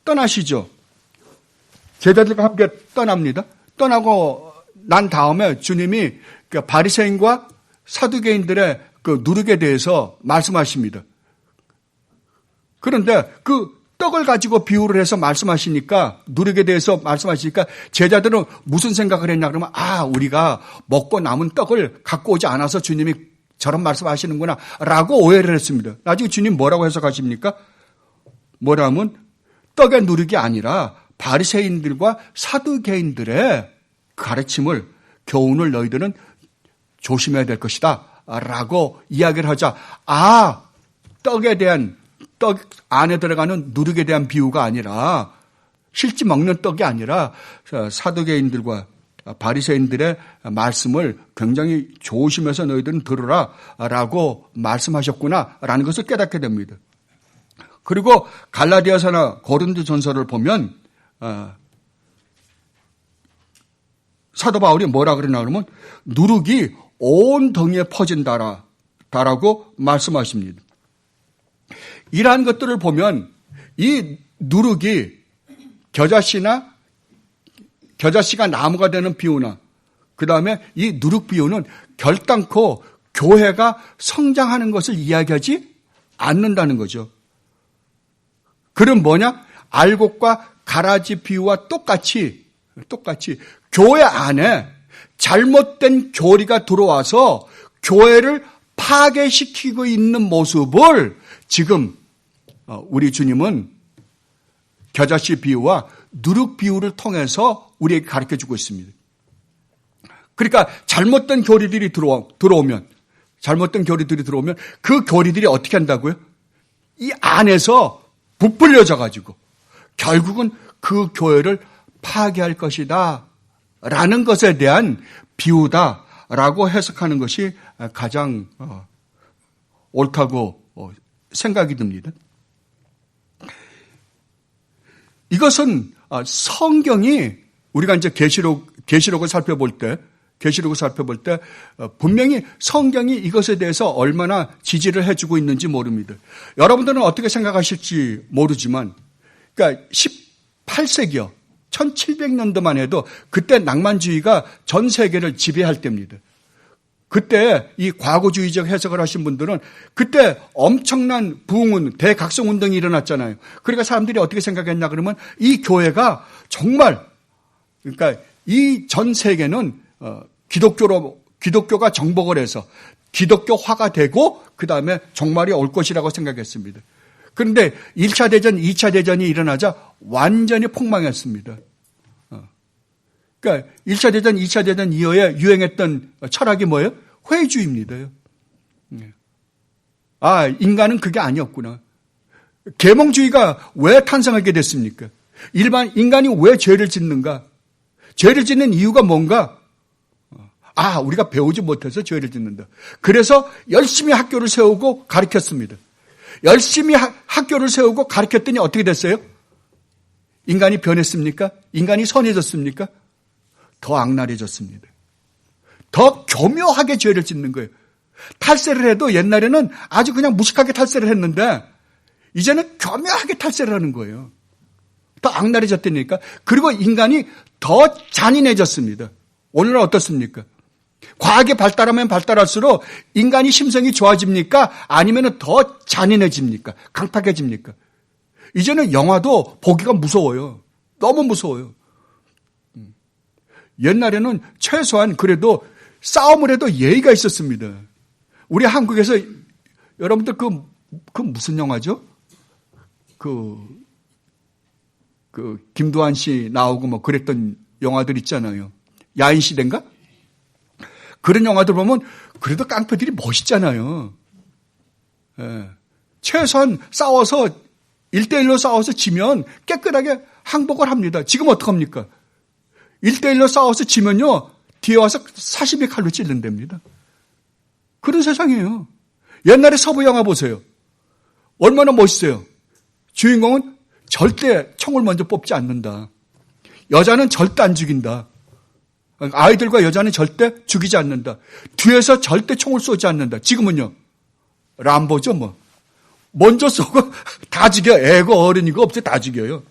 떠나시죠. 제자들과 함께 떠납니다. 떠나고 난 다음에 주님이 그 바리새인과 사두개인들의 그 누룩에 대해서 말씀하십니다. 그런데 그 떡을 가지고 비유를 해서 말씀하시니까, 누룩에 대해서 말씀하시니까 제자들은 무슨 생각을 했냐 그러면, 우리가 먹고 남은 떡을 갖고 오지 않아서 주님이 저런 말씀하시는구나 라고 오해를 했습니다. 나중에 주님 뭐라고 해석하십니까? 뭐라면 떡의 누룩이 아니라 바리새인들과 사두개인들의 가르침을, 교훈을 너희들은 조심해야 될 것이다 라고 이야기를 하자, 떡에 대한, 떡 안에 들어가는 누룩에 대한 비유가 아니라, 실제 먹는 떡이 아니라 사두개인들과 바리새인들의 말씀을 굉장히 조심해서 너희들은 들으라 라고 말씀하셨구나 라는 것을 깨닫게 됩니다. 그리고 갈라디아서나 고린도전서를 보면 사도 바울이 뭐라 그러나 그러면 누룩이 온 덩이에 퍼진다라고 말씀하십니다. 이러한 것들을 보면 이 누룩이 겨자씨가 나무가 되는 비유나 그 다음에 이 누룩 비유는 결단코 교회가 성장하는 것을 이야기하지 않는다는 거죠. 그럼 뭐냐? 알곡과 가라지 비유와 똑같이 교회 안에 잘못된 교리가 들어와서 교회를 파괴시키고 있는 모습을 지금 우리 주님은 겨자씨 비유와 누룩 비유를 통해서 우리에게 가르쳐주고 있습니다. 그러니까 잘못된 교리들이 들어오면 그 교리들이 어떻게 한다고요? 이 안에서 부풀려져 가지고 결국은 그 교회를 파괴할 것이다 라는 것에 대한 비유다라고 해석하는 것이 가장 옳다고 생각이 듭니다. 이것은 성경이, 우리가 이제 계시록을 살펴볼 때 분명히 성경이 이것에 대해서 얼마나 지지를 해주고 있는지 모릅니다. 여러분들은 어떻게 생각하실지 모르지만, 그러니까 18세기요. 1700년도만 해도 그때 낭만주의가 전 세계를 지배할 때입니다. 그때 이 과거주의적 해석을 하신 분들은 그때 엄청난 부흥운, 대각성운동이 일어났잖아요. 그러니까 사람들이 어떻게 생각했냐 그러면 이 교회가 정말, 그러니까 이 전 세계는 기독교가 정복을 해서 기독교화가 되고 그 다음에 종말이 올 것이라고 생각했습니다. 그런데 1차 대전, 2차 대전이 일어나자 완전히 폭망했습니다. 그러니까 1차 대전, 2차 대전 이후에 유행했던 철학이 뭐예요? 회의주의입니다. 인간은 그게 아니었구나. 계몽주의가 왜 탄생하게 됐습니까? 인간이 왜 죄를 짓는가? 죄를 짓는 이유가 뭔가? 우리가 배우지 못해서 죄를 짓는다. 그래서 열심히 학교를 세우고 가르쳤습니다. 열심히 학교를 세우고 가르쳤더니 어떻게 됐어요? 인간이 변했습니까? 인간이 선해졌습니까? 더 악랄해졌습니다. 더 교묘하게 죄를 짓는 거예요. 탈세를 해도 옛날에는 아주 그냥 무식하게 탈세를 했는데 이제는 교묘하게 탈세를 하는 거예요. 더 악랄해졌다니까. 그리고 인간이 더 잔인해졌습니다. 오늘은 어떻습니까? 과학이 발달하면 발달할수록 인간이 심성이 좋아집니까? 아니면 더 잔인해집니까? 강팍해집니까? 이제는 영화도 보기가 무서워요. 너무 무서워요. 옛날에는 최소한 그래도 싸움을 해도 예의가 있었습니다. 우리 한국에서 여러분들 그 무슨 영화죠? 김두한 씨 나오고 뭐 그랬던 영화들 있잖아요. 야인시대인가? 그런 영화들 보면 그래도 깡패들이 멋있잖아요. 예. 최소한 싸워서 1대1로 싸워서 지면 깨끗하게 항복을 합니다. 지금 어떡합니까? 1대1로 싸워서 지면요 뒤에 와서 사시미 칼로 찔른답니다. 그런 세상이에요. 옛날에 서부 영화 보세요. 얼마나 멋있어요. 주인공은 절대 총을 먼저 뽑지 않는다. 여자는 절대 안 죽인다. 아이들과 여자는 절대 죽이지 않는다. 뒤에서 절대 총을 쏘지 않는다. 지금은요. 람보죠 뭐. 먼저 쏘고 다 죽여. 애고 어른이고 없어요. 다 죽여요.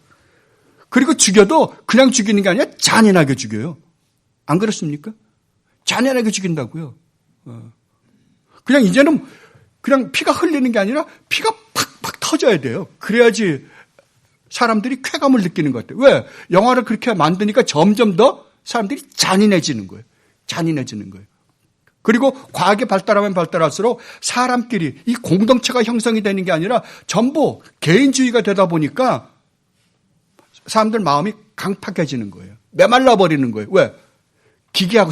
그리고 죽여도 그냥 죽이는 게 아니라 잔인하게 죽여요. 안 그렇습니까? 잔인하게 죽인다고요. 그냥 이제는 그냥 피가 흘리는 게 아니라 피가 팍팍 터져야 돼요. 그래야지 사람들이 쾌감을 느끼는 것 같아요. 왜? 영화를 그렇게 만드니까 점점 더 사람들이 잔인해지는 거예요. 잔인해지는 거예요. 그리고 과학이 발달하면 발달할수록 사람끼리 이 공동체가 형성이 되는 게 아니라 전부 개인주의가 되다 보니까 사람들 마음이 강팍해지는 거예요. 메말라 버리는 거예요. 왜? 기계하고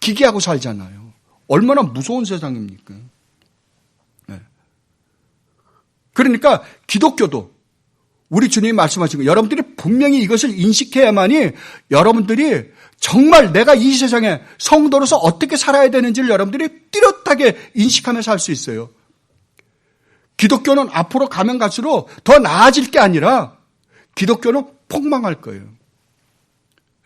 기계하고 살잖아요. 얼마나 무서운 세상입니까? 네. 그러니까 기독교도 우리 주님이 말씀하신 거 여러분들이 분명히 이것을 인식해야만이 여러분들이 정말 내가 이 세상에 성도로서 어떻게 살아야 되는지를 여러분들이 뚜렷하게 인식하며 살 수 있어요. 기독교는 앞으로 가면 갈수록 더 나아질 게 아니라 기독교는 폭망할 거예요.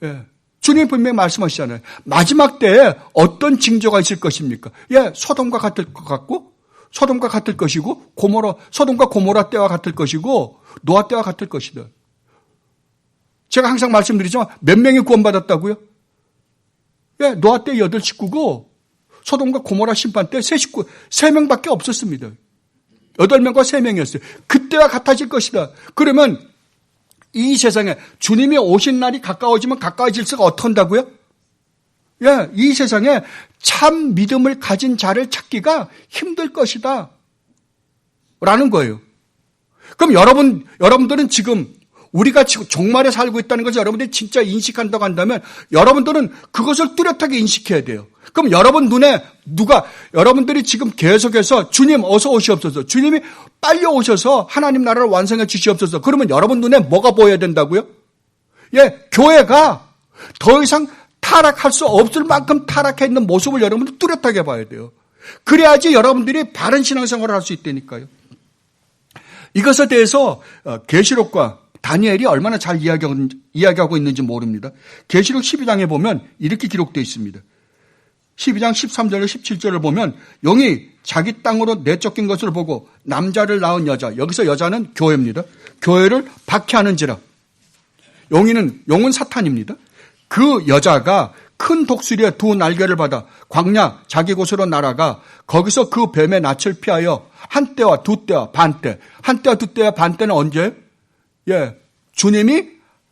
예. 주님이 분명히 말씀하시잖아요. 마지막 때에 어떤 징조가 있을 것입니까? 예, 소돔과 같을 것 같고, 소돔과 같을 것이고, 소돔과 고모라 때와 같을 것이고, 노아 때와 같을 것이다. 제가 항상 말씀드리지만 몇 명이 구원받았다고요? 예, 노아 때 8식구고, 소돔과 고모라 심판 때 3식구, 3명밖에 없었습니다. 8명과 3명이었어요. 그때와 같아질 것이다. 그러면 이 세상에 주님이 오신 날이 가까워지면 가까워질수록 어떤다고요? 예, 이 세상에 참 믿음을 가진 자를 찾기가 힘들 것이다. 라는 거예요. 그럼 여러분들은 지금 우리가 지금 종말에 살고 있다는 것을 여러분들이 진짜 인식한다고 한다면 여러분들은 그것을 뚜렷하게 인식해야 돼요. 그럼 여러분 눈에 여러분들이 지금 계속해서 주님 어서 오시옵소서. 주님이 빨리 오셔서 하나님 나라를 완성해 주시옵소서. 그러면 여러분 눈에 뭐가 보여야 된다고요? 예, 교회가 더 이상 타락할 수 없을 만큼 타락해 있는 모습을 여러분들 뚜렷하게 봐야 돼요. 그래야지 여러분들이 바른 신앙생활을 할 수 있다니까요. 이것에 대해서 계시록과 다니엘이 얼마나 잘 이야기하고 있는지 모릅니다. 계시록 12장에 보면 이렇게 기록되어 있습니다. 12장 13절과 17절을 보면 용이 자기 땅으로 내쫓긴 것을 보고 남자를 낳은 여자, 여기서 여자는 교회입니다. 교회를 박해하는지라. 용은 사탄입니다. 그 여자가 큰 독수리의 2 날개를 받아 광야 자기 곳으로 날아가 거기서 그 뱀의 낯을 피하여 한때와 두때와 반때. 한때와 두때와 반때는 언제예요? 예, 주님이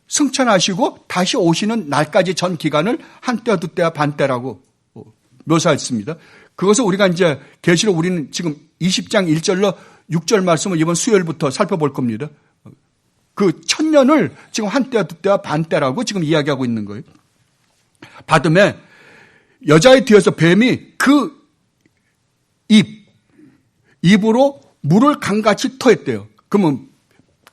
승천하시고 다시 오시는 날까지 전 기간을 한때와 두때와 반때라고 묘사했습니다. 그것을 우리가 이제 계시록 우리는 지금 20장 1절로 6절 말씀을 이번 수요일부터 살펴볼 겁니다. 그 1000년을 지금 한때와 두때와 반때라고 지금 이야기하고 있는 거예요. 받음에 여자의 뒤에서 뱀이 그 입으로 물을 강같이 토했대요. 그러면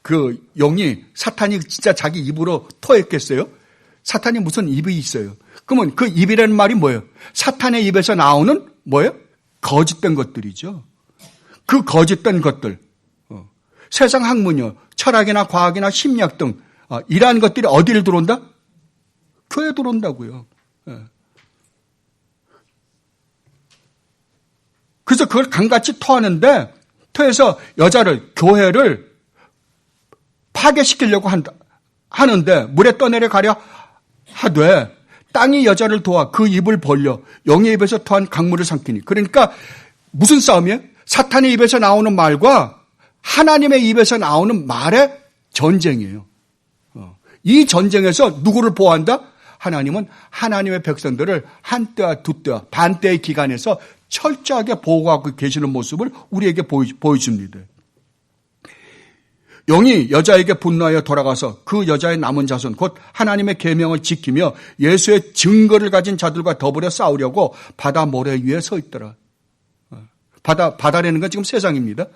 그 용이 사탄이 진짜 자기 입으로 토했겠어요? 사탄이 무슨 입이 있어요? 그러면 그 입이라는 말이 뭐예요? 사탄의 입에서 나오는 뭐예요? 거짓된 것들이죠. 그 거짓된 것들. 세상 학문이요. 철학이나 과학이나 심리학 등 이러한 것들이 어디를 들어온다? 교회에 들어온다고요. 그래서 그걸 강같이 토하는데 토해서 교회를 파괴시키려고 하는데 물에 떠내려 가려 하되 땅이 여자를 도와 그 입을 벌려 용의 입에서 토한 강물을 삼키니. 그러니까 무슨 싸움이에요? 사탄의 입에서 나오는 말과 하나님의 입에서 나오는 말의 전쟁이에요. 이 전쟁에서 누구를 보호한다? 하나님은 하나님의 백성들을 한때와 두때와 반때의 기간에서 철저하게 보호하고 계시는 모습을 우리에게 보여줍니다. 용이 여자에게 분노하여 돌아가서 그 여자의 남은 자손 곧 하나님의 계명을 지키며 예수의 증거를 가진 자들과 더불어 싸우려고 바다 모래 위에 서 있더라. 바다라는 건 지금 세상입니다.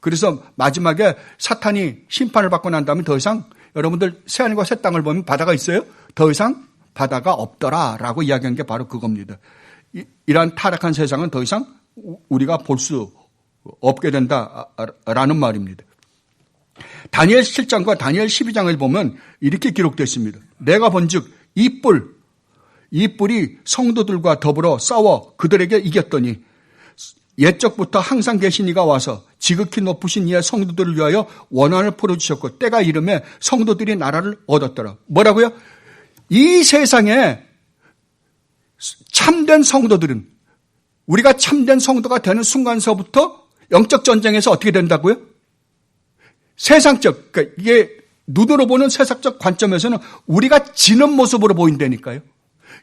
그래서 마지막에 사탄이 심판을 받고 난 다음에 더 이상 여러분들 새하늘과 새 땅을 보면 바다가 있어요? 더 이상 바다가 없더라라고 이야기한 게 바로 그겁니다. 이러한 타락한 세상은 더 이상 우리가 볼 수 없게 된다라는 말입니다. 다니엘 7장과 다니엘 12장을 보면 이렇게 기록되어 있습니다. 내가 본즉 이 뿔이 성도들과 더불어 싸워 그들에게 이겼더니 옛적부터 항상 계신 이가 와서 지극히 높으신 이의 성도들을 위하여 원한을 풀어주셨고 때가 이름에 성도들이 나라를 얻었더라. 뭐라고요? 이 세상에 참된 성도들은 우리가 참된 성도가 되는 순간서부터 영적 전쟁에서 어떻게 된다고요? 세상적, 그러니까 이게 눈으로 보는 세상적 관점에서는 우리가 지는 모습으로 보인다니까요.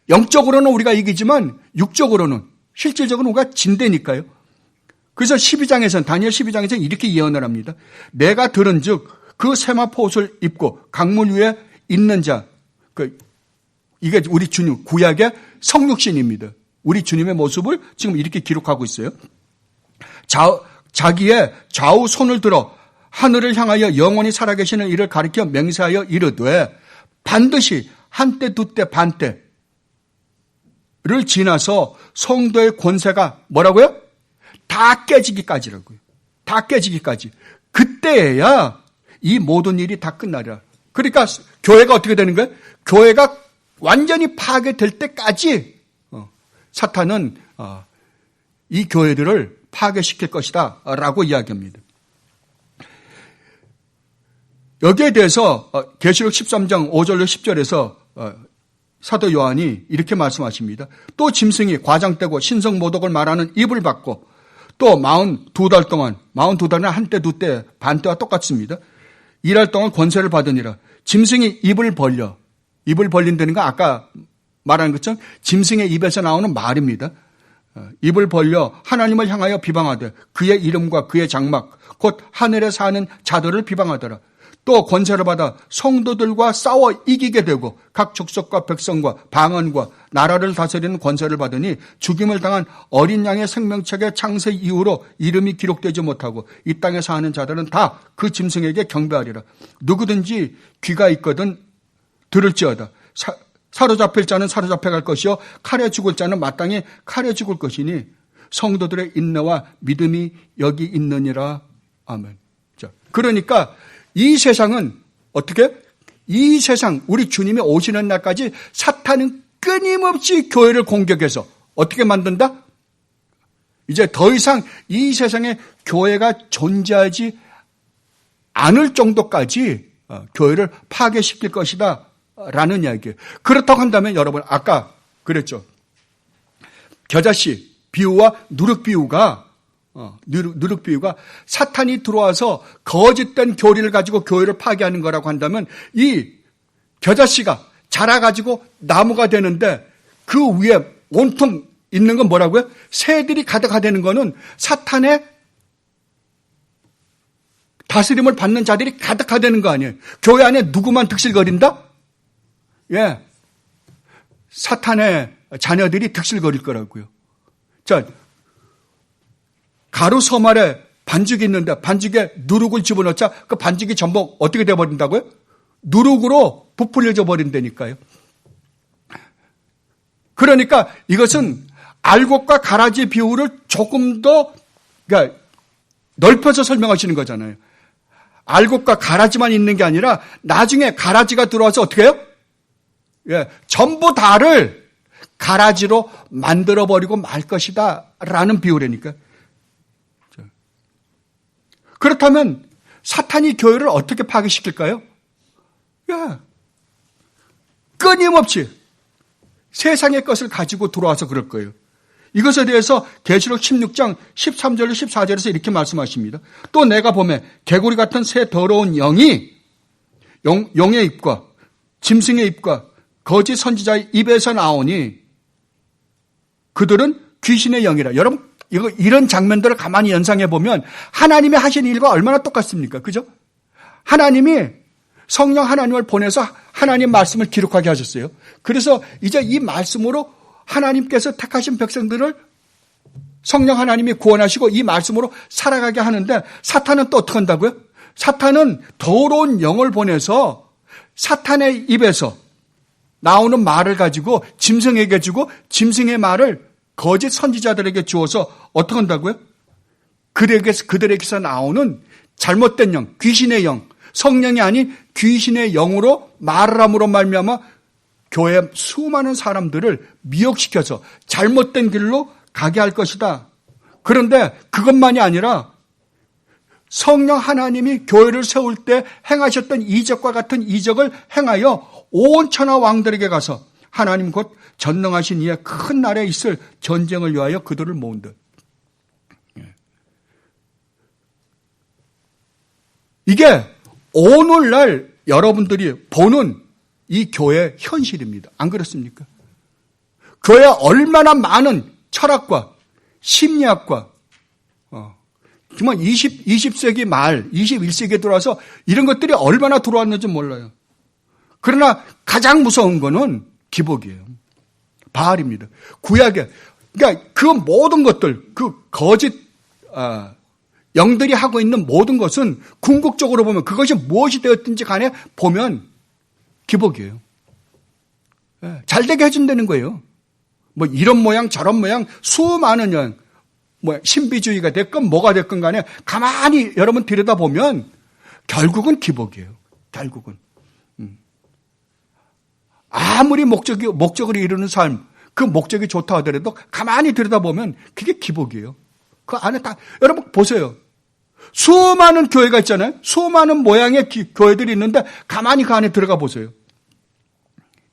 영적으로는 우리가 이기지만 육적으로는 실질적으로 우리가 진다니까요. 그래서 12장에서는 다니엘 12장에서는 이렇게 예언을 합니다. 내가 들은즉 그 세마포 옷을 입고 강물 위에 있는 자, 이게 우리 주님 구약의 성육신입니다. 우리 주님의 모습을 지금 이렇게 기록하고 있어요. 자기의 좌우 손을 들어 하늘을 향하여 영원히 살아계시는 이를 가리켜 맹세하여 이르되 반드시 한때 두때 반때를 지나서 성도의 권세가 뭐라고요? 다 깨지기까지라고요. 다 깨지기까지. 그때야 이 모든 일이 다 끝나리라. 그러니까 교회가 어떻게 되는 거예요? 교회가 완전히 파괴될 때까지 사탄은 이 교회들을 파괴시킬 것이다 라고 이야기합니다. 여기에 대해서 계시록 13장 5절로 10절에서 사도 요한이 이렇게 말씀하십니다. 또 짐승이 과장되고 신성모독을 말하는 입을 받고 또 42달 동안 42달은 한때 두때 반때와 똑같습니다. 일할 동안 권세를 받으니라. 짐승이 입을 벌린다는 건 아까 말한 것처럼 짐승의 입에서 나오는 말입니다. 입을 벌려 하나님을 향하여 비방하되 그의 이름과 그의 장막 곧 하늘에 사는 자들을 비방하더라. 또 권세를 받아 성도들과 싸워 이기게 되고 각 족속과 백성과 방언과 나라를 다스리는 권세를 받으니 죽임을 당한 어린 양의 생명책의 창세 이후로 이름이 기록되지 못하고 이 땅에 사는 자들은 다 그 짐승에게 경배하리라. 누구든지 귀가 있거든 들을지어다. 사로잡힐 자는 사로잡혀갈 것이요 칼에 죽을 자는 마땅히 칼에 죽을 것이니 성도들의 인내와 믿음이 여기 있느니라. 아멘. 자, 그러니까 이 세상은 어떻게? 이 세상 우리 주님이 오시는 날까지 사탄은 끊임없이 교회를 공격해서 어떻게 만든다? 이제 더 이상 이 세상에 교회가 존재하지 않을 정도까지 교회를 파괴시킬 것이다 라는 이야기예요. 그렇다고 한다면 여러분 아까 그랬죠. 겨자씨 비유와 누룩 비유가 사탄이 들어와서 거짓된 교리를 가지고 교회를 파괴하는 거라고 한다면 이 겨자씨가 자라가지고 나무가 되는데 그 위에 온통 있는 건 뭐라고요? 새들이 가득하다는 거는 사탄의 다스림을 받는 자들이 가득하다는 거 아니에요. 교회 안에 누구만 득실거린다? 예, 사탄의 자녀들이 득실거릴 거라고요. 자, 가루 서말에 반죽이 있는데 반죽에 누룩을 집어넣자 그 반죽이 전부 어떻게 되어버린다고요? 누룩으로 부풀려져 버린다니까요. 그러니까 이것은 알곡과 가라지 비율을 조금 더 그러니까 넓혀서 설명하시는 거잖아요. 알곡과 가라지만 있는 게 아니라 나중에 가라지가 들어와서 어떻게 해요? 예, 전부 다를 가라지로 만들어버리고 말 것이다 라는 비유라니까. 그렇다면 사탄이 교회를 어떻게 파괴시킬까요? 야, 끊임없이 세상의 것을 가지고 들어와서 그럴 거예요. 이것에 대해서 계시록 16장 13절로 14절에서 이렇게 말씀하십니다. 또 내가 보매 개구리 같은 새 더러운 영이 용의 입과 짐승의 입과 거짓 선지자의 입에서 나오니 그들은 귀신의 영이라. 여러분 이런 장면들을 가만히 연상해 보면 하나님이 하신 일과 얼마나 똑같습니까? 그죠? 하나님이 성령 하나님을 보내서 하나님 말씀을 기록하게 하셨어요. 그래서 이제 이 말씀으로 하나님께서 택하신 백성들을 성령 하나님이 구원하시고 이 말씀으로 살아가게 하는데 사탄은 또 어떻게 한다고요? 사탄은 더러운 영을 보내서 사탄의 입에서 나오는 말을 가지고 짐승에게 주고 짐승의 말을 거짓 선지자들에게 주어서 어떻게 한다고요? 그들에게서 나오는 잘못된 영, 귀신의 영, 성령이 아닌 귀신의 영으로 말을 함으로 말미암아 교회 수많은 사람들을 미혹시켜서 잘못된 길로 가게 할 것이다. 그런데 그것만이 아니라 성령 하나님이 교회를 세울 때 행하셨던 이적과 같은 이적을 행하여 온 천하 왕들에게 가서 하나님 곧 전능하신 이의 큰 날에 있을 전쟁을 위하여 그들을 모은다. 이게 오늘날 여러분들이 보는 이 교회의 현실입니다. 안 그렇습니까? 교회에 얼마나 많은 철학과 심리학과 정말 20세기 말 21세기에 들어와서 이런 것들이 얼마나 들어왔는지 몰라요. 그러나 가장 무서운 거는 기복이에요. 바알입니다. 구약에 그러니까 그 모든 것들 그 거짓 영들이 하고 있는 모든 것은 궁극적으로 보면 그것이 무엇이 되었든지 간에 보면 기복이에요. 잘되게 해준다는 거예요. 뭐 이런 모양 저런 모양 수많은 년 뭐 신비주의가 됐건 뭐가 됐건 간에 가만히 여러분 들여다보면 결국은 기복이에요. 결국은. 아무리 목적을 이루는 삶, 그 목적이 좋다 하더라도 가만히 들여다보면 그게 기복이에요. 그 안에 다 여러분 보세요. 수많은 교회가 있잖아요. 수많은 모양의 교회들이 있는데 가만히 그 안에 들어가 보세요.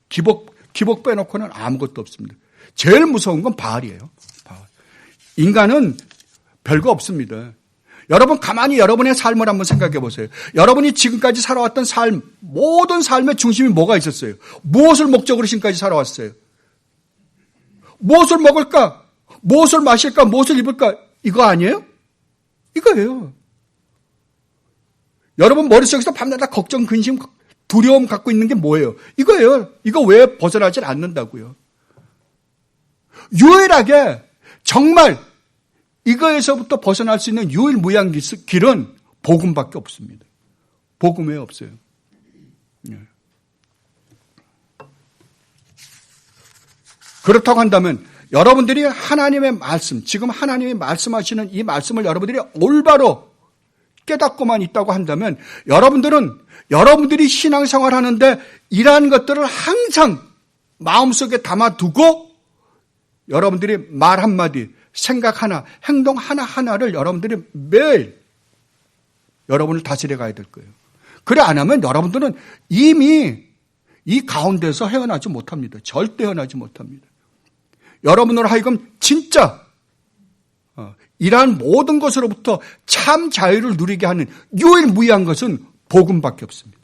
기복 빼놓고는 아무것도 없습니다. 제일 무서운 건 바알이에요. 바알. 인간은 별거 없습니다. 여러분 가만히 여러분의 삶을 한번 생각해 보세요. 여러분이 지금까지 살아왔던 삶, 모든 삶의 중심이 뭐가 있었어요? 무엇을 목적으로 지금까지 살아왔어요? 무엇을 먹을까? 무엇을 마실까? 무엇을 입을까? 이거 아니에요? 이거예요. 여러분 머릿속에서 밤마다 걱정, 근심, 두려움 갖고 있는 게 뭐예요? 이거예요. 이거 왜 벗어나질 않는다고요? 유일하게 정말 이거에서부터 벗어날 수 있는 유일무이한 길은 복음밖에 없습니다. 복음 외에 없어요. 그렇다고 한다면 여러분들이 하나님의 말씀, 지금 하나님이 말씀하시는 이 말씀을 여러분들이 올바로 깨닫고만 있다고 한다면 여러분들은 여러분들이 신앙생활 하는데 이러한 것들을 항상 마음속에 담아두고 여러분들이 말 한마디, 생각 하나, 행동 하나하나를 여러분들이 매일 여러분을 다스려 가야 될 거예요. 그래 안 하면 여러분들은 이미 이 가운데서 헤어나지 못합니다. 절대 헤어나지 못합니다. 여러분으로 하여금 진짜 이러한 모든 것으로부터 참 자유를 누리게 하는 유일무이한 것은 복음밖에 없습니다.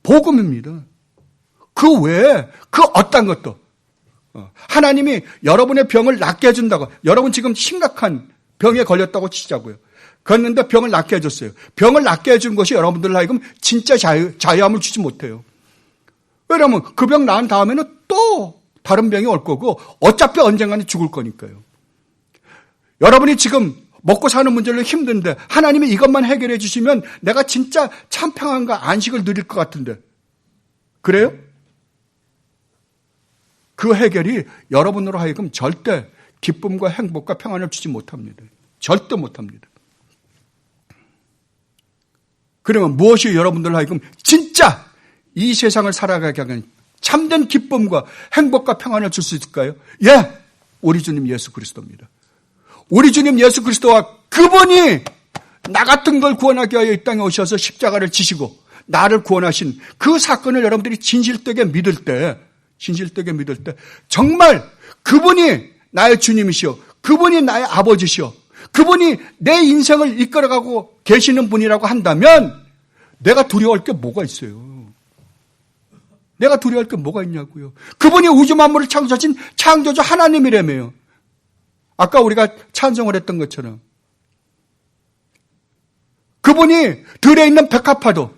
복음입니다. 그 외에 그 어떤 것도 하나님이 여러분의 병을 낫게 해준다고 여러분 지금 심각한 병에 걸렸다고 치자고요. 그랬는데 병을 낫게 해줬어요. 병을 낫게 해준 것이 여러분들 하여금 진짜 자유함을 주지 못해요. 왜냐하면 그 병 나은 다음에는 또 다른 병이 올 거고 어차피 언젠가는 죽을 거니까요. 여러분이 지금 먹고 사는 문제로 힘든데 하나님이 이것만 해결해 주시면 내가 진짜 참 평안과 안식을 누릴 것 같은데 그래요? 그 해결이 여러분으로 하여금 절대 기쁨과 행복과 평안을 주지 못합니다. 절대 못합니다. 그러면 무엇이 여러분들 하여금 진짜 이 세상을 살아가게 하는 참된 기쁨과 행복과 평안을 줄 수 있을까요? 예! 우리 주님 예수 그리스도입니다. 우리 주님 예수 그리스도와 그분이 나 같은 걸 구원하기 위하여 이 땅에 오셔서 십자가를 지시고 나를 구원하신 그 사건을 여러분들이 진실되게 믿을 때 정말 그분이 나의 주님이시오. 그분이 나의 아버지시오. 그분이 내 인생을 이끌어가고 계시는 분이라고 한다면 내가 두려워할 게 뭐가 있어요? 내가 두려워할 게 뭐가 있냐고요. 그분이 우주 만물을 창조하신 창조주 하나님이라며요. 아까 우리가 찬송을 했던 것처럼 그분이 들에 있는 백합화도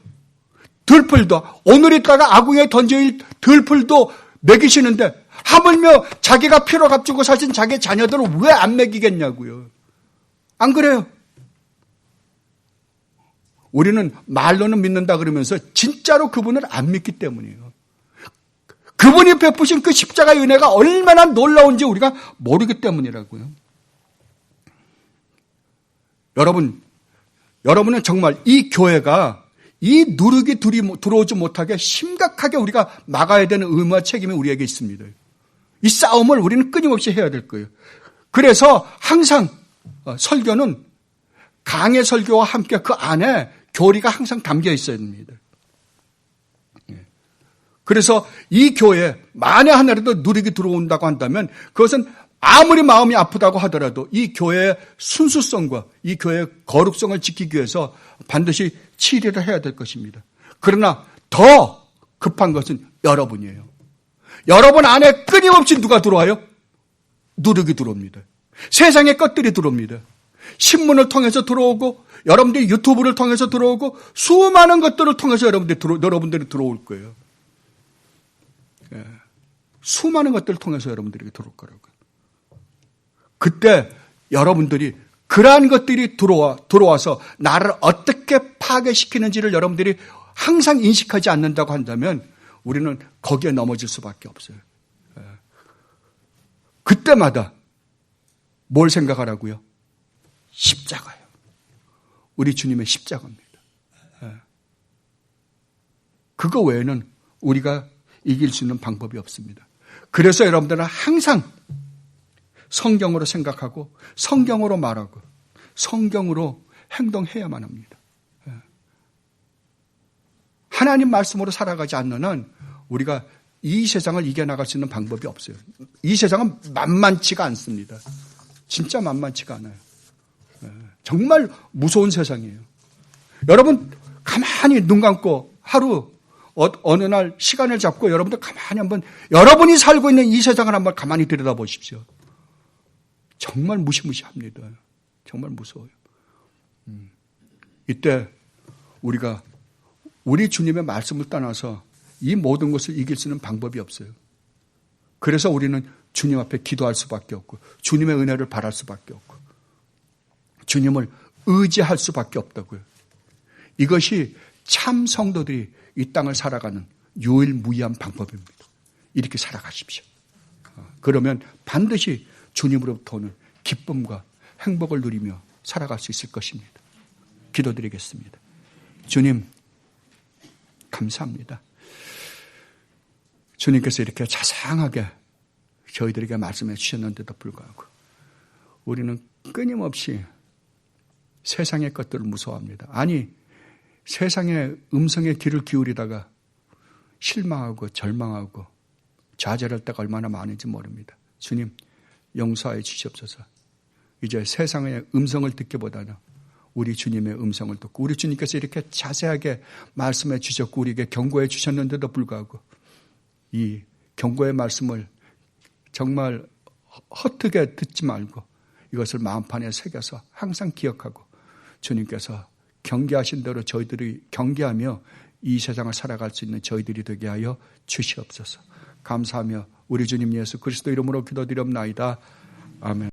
들풀도 오늘 있다가 아궁이에 던져일 들풀도 먹이시는데 하물며 자기가 피로 값주고 사신 자기 자녀들을 왜 안 먹이겠냐고요. 안 그래요? 우리는 말로는 믿는다 그러면서 진짜로 그분을 안 믿기 때문이에요. 그분이 베푸신 그 십자가의 은혜가 얼마나 놀라운지 우리가 모르기 때문이라고요. 여러분은 정말 이 교회가 이 누룩이 들어오지 못하게 심각하게 우리가 막아야 되는 의무와 책임이 우리에게 있습니다. 이 싸움을 우리는 끊임없이 해야 될 거예요. 그래서 항상 설교는 강의 설교와 함께 그 안에 교리가 항상 담겨 있어야 됩니다. 그래서 이 교회에 만에 하나라도 누룩이 들어온다고 한다면 그것은 아무리 마음이 아프다고 하더라도 이 교회의 순수성과 이 교회의 거룩성을 지키기 위해서 반드시 치리를 해야 될 것입니다. 그러나 더 급한 것은 여러분이에요. 여러분 안에 끊임없이 누가 들어와요? 누룩이 들어옵니다. 세상의 것들이 들어옵니다. 신문을 통해서 들어오고 여러분들이 유튜브를 통해서 들어오고 수많은 것들을 통해서 여러분들이 들어올 거예요. 수많은 것들을 통해서 여러분들에게 들어올 거라고요. 그때 여러분들이 그러한 것들이 들어와서 나를 어떻게 파괴시키는지를 여러분들이 항상 인식하지 않는다고 한다면 우리는 거기에 넘어질 수밖에 없어요. 그때마다 뭘 생각하라고요? 십자가예요. 우리 주님의 십자가입니다. 그거 외에는 우리가 이길 수 있는 방법이 없습니다. 그래서 여러분들은 항상 성경으로 생각하고 성경으로 말하고 성경으로 행동해야만 합니다. 하나님 말씀으로 살아가지 않는 한 우리가 이 세상을 이겨나갈 수 있는 방법이 없어요. 이 세상은 만만치가 않습니다. 진짜 만만치가 않아요. 정말 무서운 세상이에요. 여러분 가만히 눈 감고 하루 어느 날 시간을 잡고 여러분들 가만히 한번 여러분이 살고 있는 이 세상을 한번 가만히 들여다보십시오. 정말 무시무시합니다. 정말 무서워요. 이때 우리가 우리 주님의 말씀을 떠나서 이 모든 것을 이길 수 있는 방법이 없어요. 그래서 우리는 주님 앞에 기도할 수밖에 없고 주님의 은혜를 바랄 수밖에 없고 주님을 의지할 수밖에 없다고요. 이것이 참 성도들이 이 땅을 살아가는 유일무이한 방법입니다. 이렇게 살아가십시오. 그러면 반드시 주님으로부터 오는 기쁨과 행복을 누리며 살아갈 수 있을 것입니다. 기도드리겠습니다. 주님 감사합니다. 주님께서 이렇게 자상하게 저희들에게 말씀해 주셨는데도 불구하고 우리는 끊임없이 세상의 것들을 무서워합니다. 아니 세상의 음성에 귀를 기울이다가 실망하고 절망하고 좌절할 때가 얼마나 많은지 모릅니다. 주님 용서해 주시옵소서. 이제 세상의 음성을 듣기보다는 우리 주님의 음성을 듣고 우리 주님께서 이렇게 자세하게 말씀해 주셨고 우리에게 경고해 주셨는데도 불구하고 이 경고의 말씀을 정말 헛되게 듣지 말고 이것을 마음판에 새겨서 항상 기억하고 주님께서 경계하신 대로 저희들이 경계하며 이 세상을 살아갈 수 있는 저희들이 되게 하여 주시옵소서. 감사하며 우리 주님 예수 그리스도 이름으로 기도드리옵나이다. 아멘.